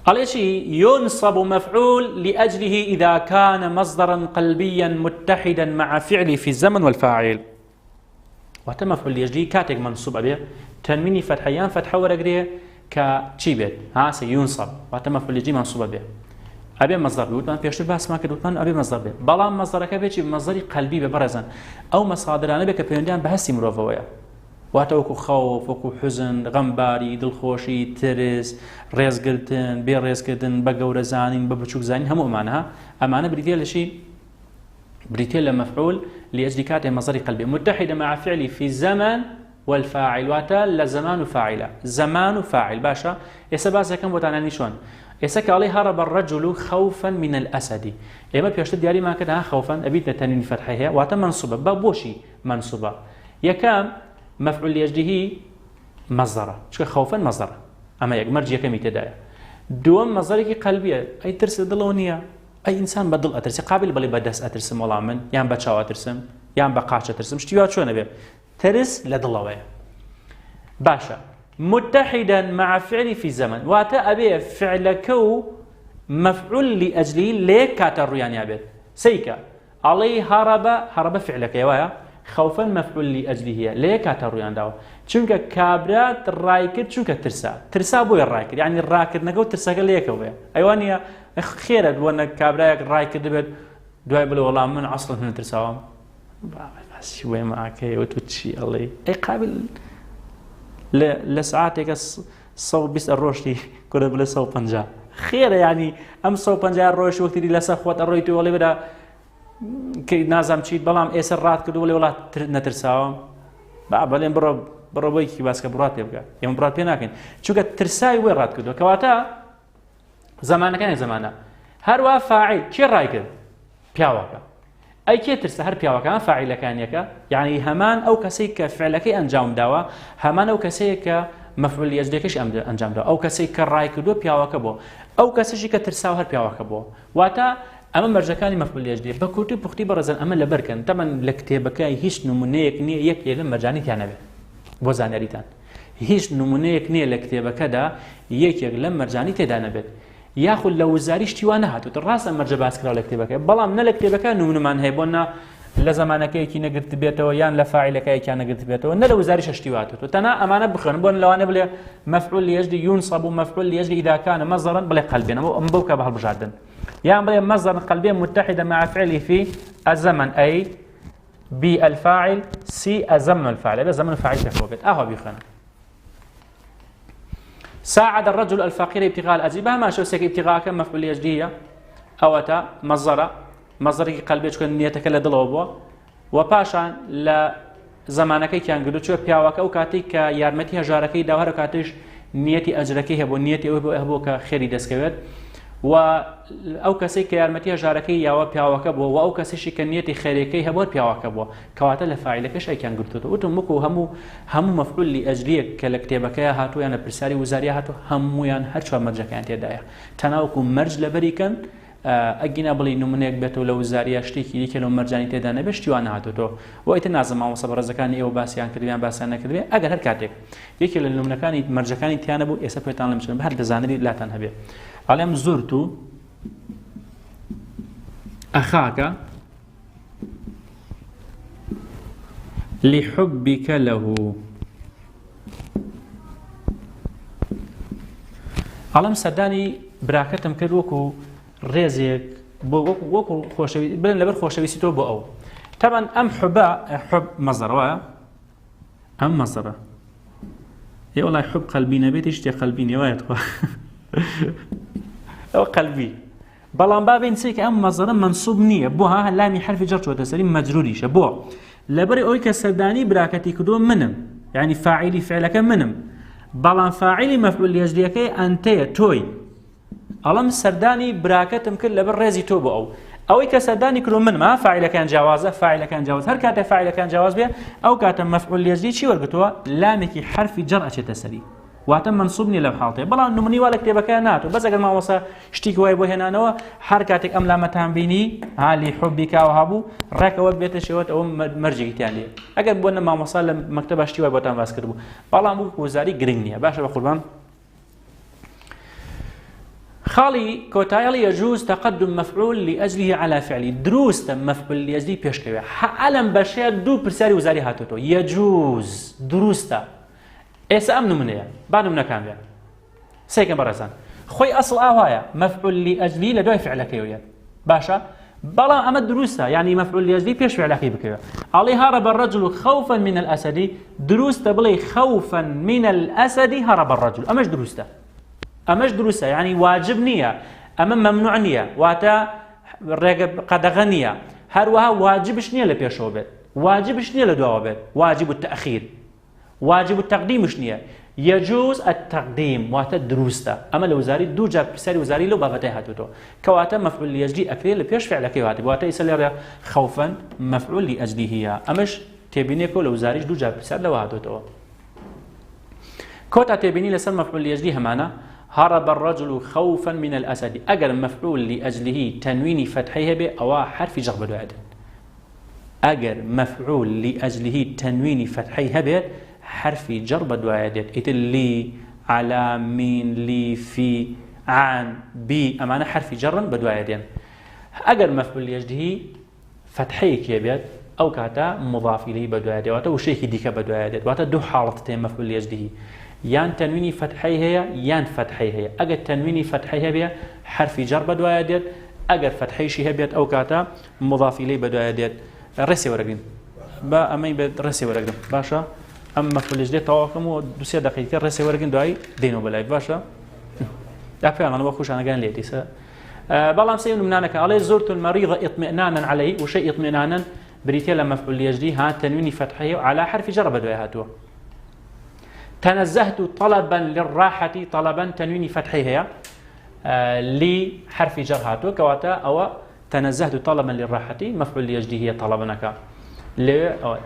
عليشي ينصب مفعول لأجله إذا كان مصدرا قلبيا متحدا مع فعله في الزمن والفاعل وتم مفعول لأجله كاتك منصوب أبيه تنميني فتحيان فتحة ورقرية كشي بيت ها سينصب وتم مفعول لأجله منصوب أبيه أبي مصدر بيوتمان بيشتر باس ما كدوتمان أبي مصدر بيه بلام مصدر كبيتشي بمصدري قلبي ببرزن أو مصادرانه بك بيندان بهسي مروفويا واتوكو خوف وكو حزن غمباري دلخوشي ترس ريزقلتن بي ريزقلتن بقورة زانين ببچوك زانين همو معناها أمانة بريتيا لشي بريتيا لمفعول لأجل كاته مصدري قلبي متحدة مع فعلي في الزمن والفاعل واتا لزمان فاعلة زمان فاعل باشا إسا باسا كم بوتاناني شون إسا كالي هرب الرجل خوفا من الأسد إما بيشتد دياري ما كده خوفا أبيتنا تنين فتحيها واتا منصوبة بابوشي منصوبة يكام مفعول لأجله مصدره شو خوفا مصدره أما يجمرج يكمي تدايا دوم مصدرك قلبية أي ترس دلونية أي إنسان بدل أترسم قابل بلي بدس أترسم والله من يان بتشاو أترسم يان بقاش أترسم شتيات شو نبي ترس لدلوية باشا متحدا مع فعلي في زمن واتا أبي فعلكو مفعول لأجله ليك كاتر يعني أبي سيكا عليه هرب فعلك يا ويا خوفا مفعول لأجله ليه كاتر يانداو چونك كابرات رايكر چونك ترسا بوي الرايكر يعني الراكر نقول ترسا قال ليك ويا ايوانيا خير وانا كابراك رايكر دبل دواي بلو والله من اصلا من ترساهم بس شوي معك وتوتشي الله اي قابل لساعاتك صو بس الروشتي كل بلا صو بنجا خير يعني ام صو بنجا الروش وقت دي لسا خوات الرويتو ولا بدا كي نازم چیت بەڵام ئێستا ڕات کردو وڵێ وڵات نەترساوم بەڵێن بڕۆ بۆیکی باسکە بڕات پێ بکە ئێمە بڕات پێ ناکەین چونکە ترسای وێ ڕات کردو کەواتە زمانەکانی زمانە هەروە فاعیل چی ڕای کرد پیاوەکە ئەی کێ ترسە هەر پیاوەکان فاعیلەکانیەکە یعنی هەمان ئەو کەسەی کە فعلەکەی ئەنجام داوە هەمان ئەو کەسەیە کە مەفعول ئەجلیەکەش ئەنجام داوە ئەو کەسەی کە ڕای کردووە پیاوەکە بۆ ئەو کەسەشی کە ترساوە هەر پیاوەکە بۆ واتە ئەمە مەرجەکانی مەفعول ئەجلی بە کورتی پوختی بەڕێزان ئەمە لەبەرکەن تەمەن لە کتێبەکە هیچ نمونەیەک نییە یەک لە مەرجانی تیانەبێت بۆ زانیاریتان هیچ نمونەیەک نییە لە کتێبەکەدا یەکێک لەم مەرجانی تێدا نەبێت یاخود لە وزاری شتیوان نەهاتوت ڕاستە مەرجە باسکراوە لە کتێبەکە بەڵام نە لە کتێبەکە نمونەمان هەیە بۆ لە زمانەکەیەکی نەگرت بێتەوە یان لە فاعیلەکەیەکیان نەگرت بێتەوە نە لە وزاری شتیوان هاتووە تەنها ئەمانە بخوێن بۆن لەوانە بڵێ مەفعول لأجل ينصب ومفعول لأجل إذا كان مصدرا بڵێ قلبين ئەم بەوکە بە هەڵبژاردن یان بڵێ مصدر قلبين متحدا مع فعله في الزمن أي بالفاعل سي الزمن الفاعل هذا زمن الفاعل تفوقت أهو بيخوێن ساعد الرجل الفقير ابتغاء الأجر ما شو سيك ابتغاء كم مفعول لأجلية أو أتا مصدر قلبي شكون نيتك لدلوا بوا وباشان لا زمانك كان قدو شو بياوك أو كاتيك يارمتي هجاركي داور كاتيش نيتي أجركي هبو نيتي هبو كخيري دسكوت و أو كسي كيارمتي هجاركي يا بياوك بوا وأو كسي كنيتي خيركي هبو بياوك بوا كواتا لفاعلك شيء كان قلتو وتم مكو همو مفعول لأجلية كالكتابك هاتو يعني برسالي وزارية هاتو همو يعني هرشوا مرجع كانت يدايا تناوكم مرج لبريكن ئەگینا بڵی نمونەیەک بێتەوە لە وزاریە شتێکی دیکە لەو مەرجانی تێدا نەبێت شتیوان نهاتوتەوە و ئیتر نازم مامۆستا بەڕێزەکانی ئێوە باسییان کردویان باسییان نەکردوێ ئەگەر هەر کاتێک یەکێ لە نمونەکانی مەرجەکانی تیانە بوو ئێستا پێتان لەم چن هەر دەزانری لاتان هەبێ ئەڵێم زورت و ئەخاکە لحبك له ئەڵێم سەردانی براکەتم کرد وەکو ڕێزێک بۆ وەکو خۆشەویست بڵێن لەبەر خۆشەویستیتەوە بۆ ئەو تەبەن ئەم حوبە حوب مەزەرە وایە ئەم مەزەرە ێ وەڵای حوب قەلبی نەبێتی شتێک قەلبی نییە وایەت خوا ئەوە قەلبی بەڵام با بێن چێکە ئەم مەزەرە منسوب نییە بۆ ها لامی حرفی جەر چۆتە سەری مەجروریشە بۆ لەبەر ئەوەی کە سەردانی براکەتی کردووە منم یعنی فاعیلی فعلەکە منم بەڵام فاعیلی مەفعول لأجلیەکەی ئەنتەیە تۆی ئەڵەم سەردانی براکەتم کرد لەبەر ڕێزی تۆ بۆ ئەوەی کە سەردانی کردو منما فاعیلەکان جیاوازە فاعیلەکان جیاواز هەر کاتە فاعیلەکان جیاواز بێ ئەو کاتە مەفعول لأجلی چی وەرگتووە لامێکی حرفی جەر ئەچێتە سەری واتە منسوب نیە لەو حاڵەتەیە بەڵام نمونەی وا لە کتێبەکەیان ناتوە بەس ئەگەر مامۆستا شتێکی وای بۆ هێنانەوە هەر کاتێک ئەم لامەتان بینی لی حوبیک هەبوو ڕێکەوە بێتە شێوەت ئەوە مەرجێکی تیان لێ ئەگەر بۆ نە مامۆستا لە مەکتەبە شتی وای بۆتان باس کردبوو بەڵام وزاری گرنگ نییە باشە بە قوربان خاڵی کۆتایڵی يجوز تقدم مفعول لأجله على فعله دروستە مفعول لأجلی پێشکەوێ ئەلەم بەشەیە دوو پرسیاری وزاری هاتوتەوە يجوز دروستە ئێستا ئەم نمونەیە با نمونەکان بێن سێکەم بەڕێزان خۆی ئەسڵ ئاوایە مفعول لأجلی لە دوای فعلەکەیەوە باشە بەڵام ئەمە دروستە یعنی مفعول لأجلی پێش فعلەکەی بکەوێ ئەڵێ هرب الرجل خوفا من الأسد دروستە بڵێ خوفا من الأسد هرب الرجل ئەمەش دروستە ئەمەش دروستە یعنی واجب نییە ئەمە مەمنوع نییە واتە ڕێگە قەدەغە نییە هەروەها واجبش نییە لە پێشەوە بێت واجبش نییە لە دواوە بێت واجب التأخير واجب التقديمش نییە يجوز التقديم واتە دروستە ئەمە لە وزاری دوو جار پرسیاری وزاری لەو بابەتەی هاتووەوە کەواتە مەفعول لأجلی ئەکرێت لە پێش فعلەکەی هاتی واتە ئیسا لێرە خوفا مەفعول لأجلیه ئەمەش تێبینێکەوە لە وزاریش دوو جار پرسیار لەوە هاتووەتەوە کۆتا تێبینی لەسەر مەفعول لأجلی هەمانە هرب الرجل خوفا من الأسد أجر مفعول لأجله تنوين فتحيه به أو حرف جر بدوعد أجر مفعول لأجله تنوين فتحيه به حرف جر بدوعد إتلي على من لي في عن بي أمانة حرف جر بدوعد أجر مفعول لأجله فتحيه كيبيت أو كاتا مضاف إليه بدوعد واتا وشيء ديك بدوعد واتا دو حالتين مفعول لأجله يان تنويني فتحي هي يان فتحي هي اگر تنويني فتحي هي حرف جر بدوايا ديت اگر فتحي شي هبيت او كاتا مضاف اليه بدوايا ديت رسي ورقين با امي برسي ورقين باشا اما في الجديد تواكم ودوسيا دقيقه رسي ورقين دواي دينو بلاي باشا لا فعلا انا بخوش انا قال ليتي بلام سيون منانك عليه زرت المريض اطمئنانا عليه وشيء اطمئنانا بريتيا لما في الجديد ها تنويني فتحي على حرف جر بدوايا هاتوا تنزهت طلبا للراحة طلبا تنوين فتحي هي لحرف جر هاتو كواتا أو تنزهت طلبا للراحة مفعول ليجدي هي طلبنك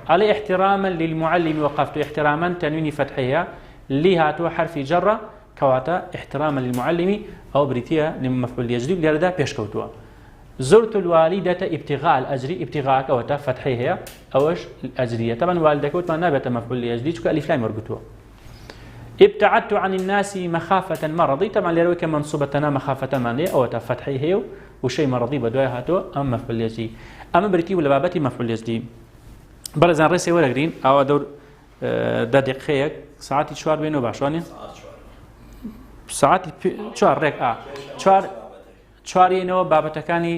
على احتراما للمعلم وقفت احتراما تنوين فتحية لهاتو حرف جرة كواتا احتراما للمعلم أو بريتيا لمفعول ليجدي لردا بيشكوتوا زرت الوالدة ابتغاء الأجر ابتغاء كواتا فتحية أوش الأجرية طبعا والدك وتما نابت مفعول ليجدي شكو ألف لام مربوطوا ابتعدت عن الناس مخافة مرضي طبعا لرويك منصوبتنا مخافة مانية أو فتحية وشيء مرضي بدوي هاتو أم مفعول ليجدي أما بريتي ولا بابتي مفعول ليجدي بەڵێزان ڕێسێ وەرەگرین ئەوە دەور دە دقیقەیەک ساعتی 4 بێنەوە باشوانێ ساعتی 4 ڕێک چوارێنەوە بابەتەکانی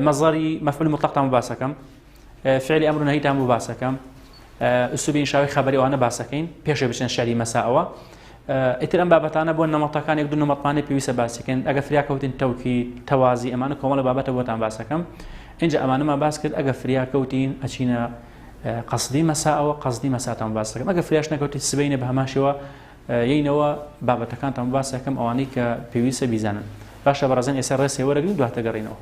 مەزەری مەفعول مطلقتان باسەکەم فعلی ئەمر و نەهیتان باسەکەم ئوسلوبی ئینشاوی خەبەری ئەوانە باسەکەین پێشەوە بچێن شەری مەساءەوە ئیتر ئەم بابەتانە بۆ نەمەڵتەکانێک دوو نەمەڵمانەی پێویستە باسەکەن ئەگە فریاکەوتن تەوکی تەوازی ئەمانە کۆمەڵە بابەتە بۆتان باسەکەم اینجا ئەمانەمان باس کرد ئەگە فریا کەوتین ئەچینە قەسدی مەساءەوە قەسدی مەساتان باس دەکەم ئەگە فریاش نەکەوتی سبەینە بە هەماشەوە یینەوە بابەتەکانتان باس دەکەم ئەوانەی کە پێویستە بیزانن باشە بەڕێزان ئێستا ڕێسێ وەرەگرین دواتە گەڕینەوە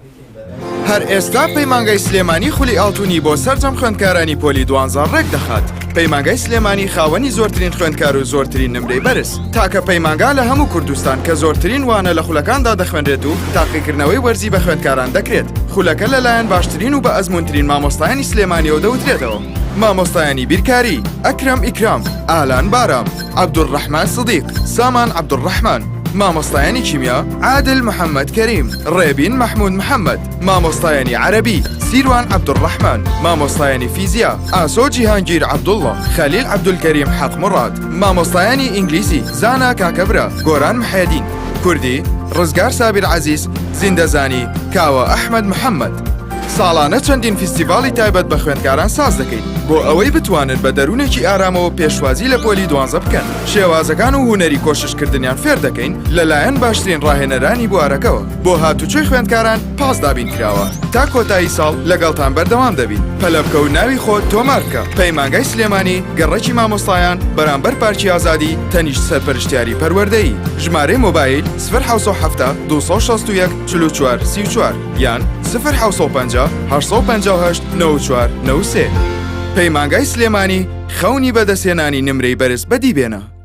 هەر ئێستا پەیمانگای سلێمانی خولی ئاڵتونی بۆ سەرجەم خوێندکارانی پۆلی 12 ڕێک دەخات پەیمانگای سلێمانی خاوەنی زۆرترین خوێندکار و زۆرترین نمرەی بەرز تاکە پەیمانگا لە هەموو کوردستان کە زۆرترین وانە لە خولەکاندا دەخوێنرێت و تاقیکردنەوەی وەرزی بە خوێندکاران دەکرێت خولەکە لەلایەن باشترین و بە ئەزموونترین مامۆستایانی سلێمانیەوە دەوترێتەوە مامۆستایانی بیرکاری ئەکرەم ئیکرام ئالان بارام عەبدوڕەحمان سدیق سامان عەبدوڕەحمان مامۆستایانی کیمیا عادل محەممەد کەریم ڕێبین مەحموود محەممەد مامۆستایانی عەرەبی سیروان عەبدوڕەحمان مامۆستایانی فیزیا ئاسۆ جیهانگیر عەبدوڵڵە خەلیل عەبدولکەریم حەق موڕاد مامۆستایانی ئینگلیزی زانا کاکەبرا گۆران محەدین کوردی ڕزگار سابیر عەزیز زیندەزانی کاوە ئەحمەد محەممەد ساڵانە چەندین فیستیڤاڵی تایبەت بە خوێندکاران ساز دەکەین بۆ ئەوەی بتوانن بە دەروونێکی ئارامەوە پێشوازی لە پۆلی 12 بکەن شێوازەکان و هونەری کۆششکردنیان فێر دەکەین لەلایەن باشترین ڕاهێنەرانی بوارەکەوە بۆ هاتوچۆی خوێندکاران پاس دابین کراوە تا کۆتایی ساڵ لەگەڵتان بەردەوام دەبین پەلەبکە و ناوی خۆت تۆمار بکە پەیمانگای سلێمانی گەڕێکی مامۆستایان بەرامبەر پارکی ئازادی تەنیشت سەرپەرشتیاری پەروەردەیی ژمارەی مۆبایل 070 261 44 34 یان 050 858 94 93 پەیمانگای سلێمانی خەونی بەدەستێنانی نمرەی بەرز بەدی بێنە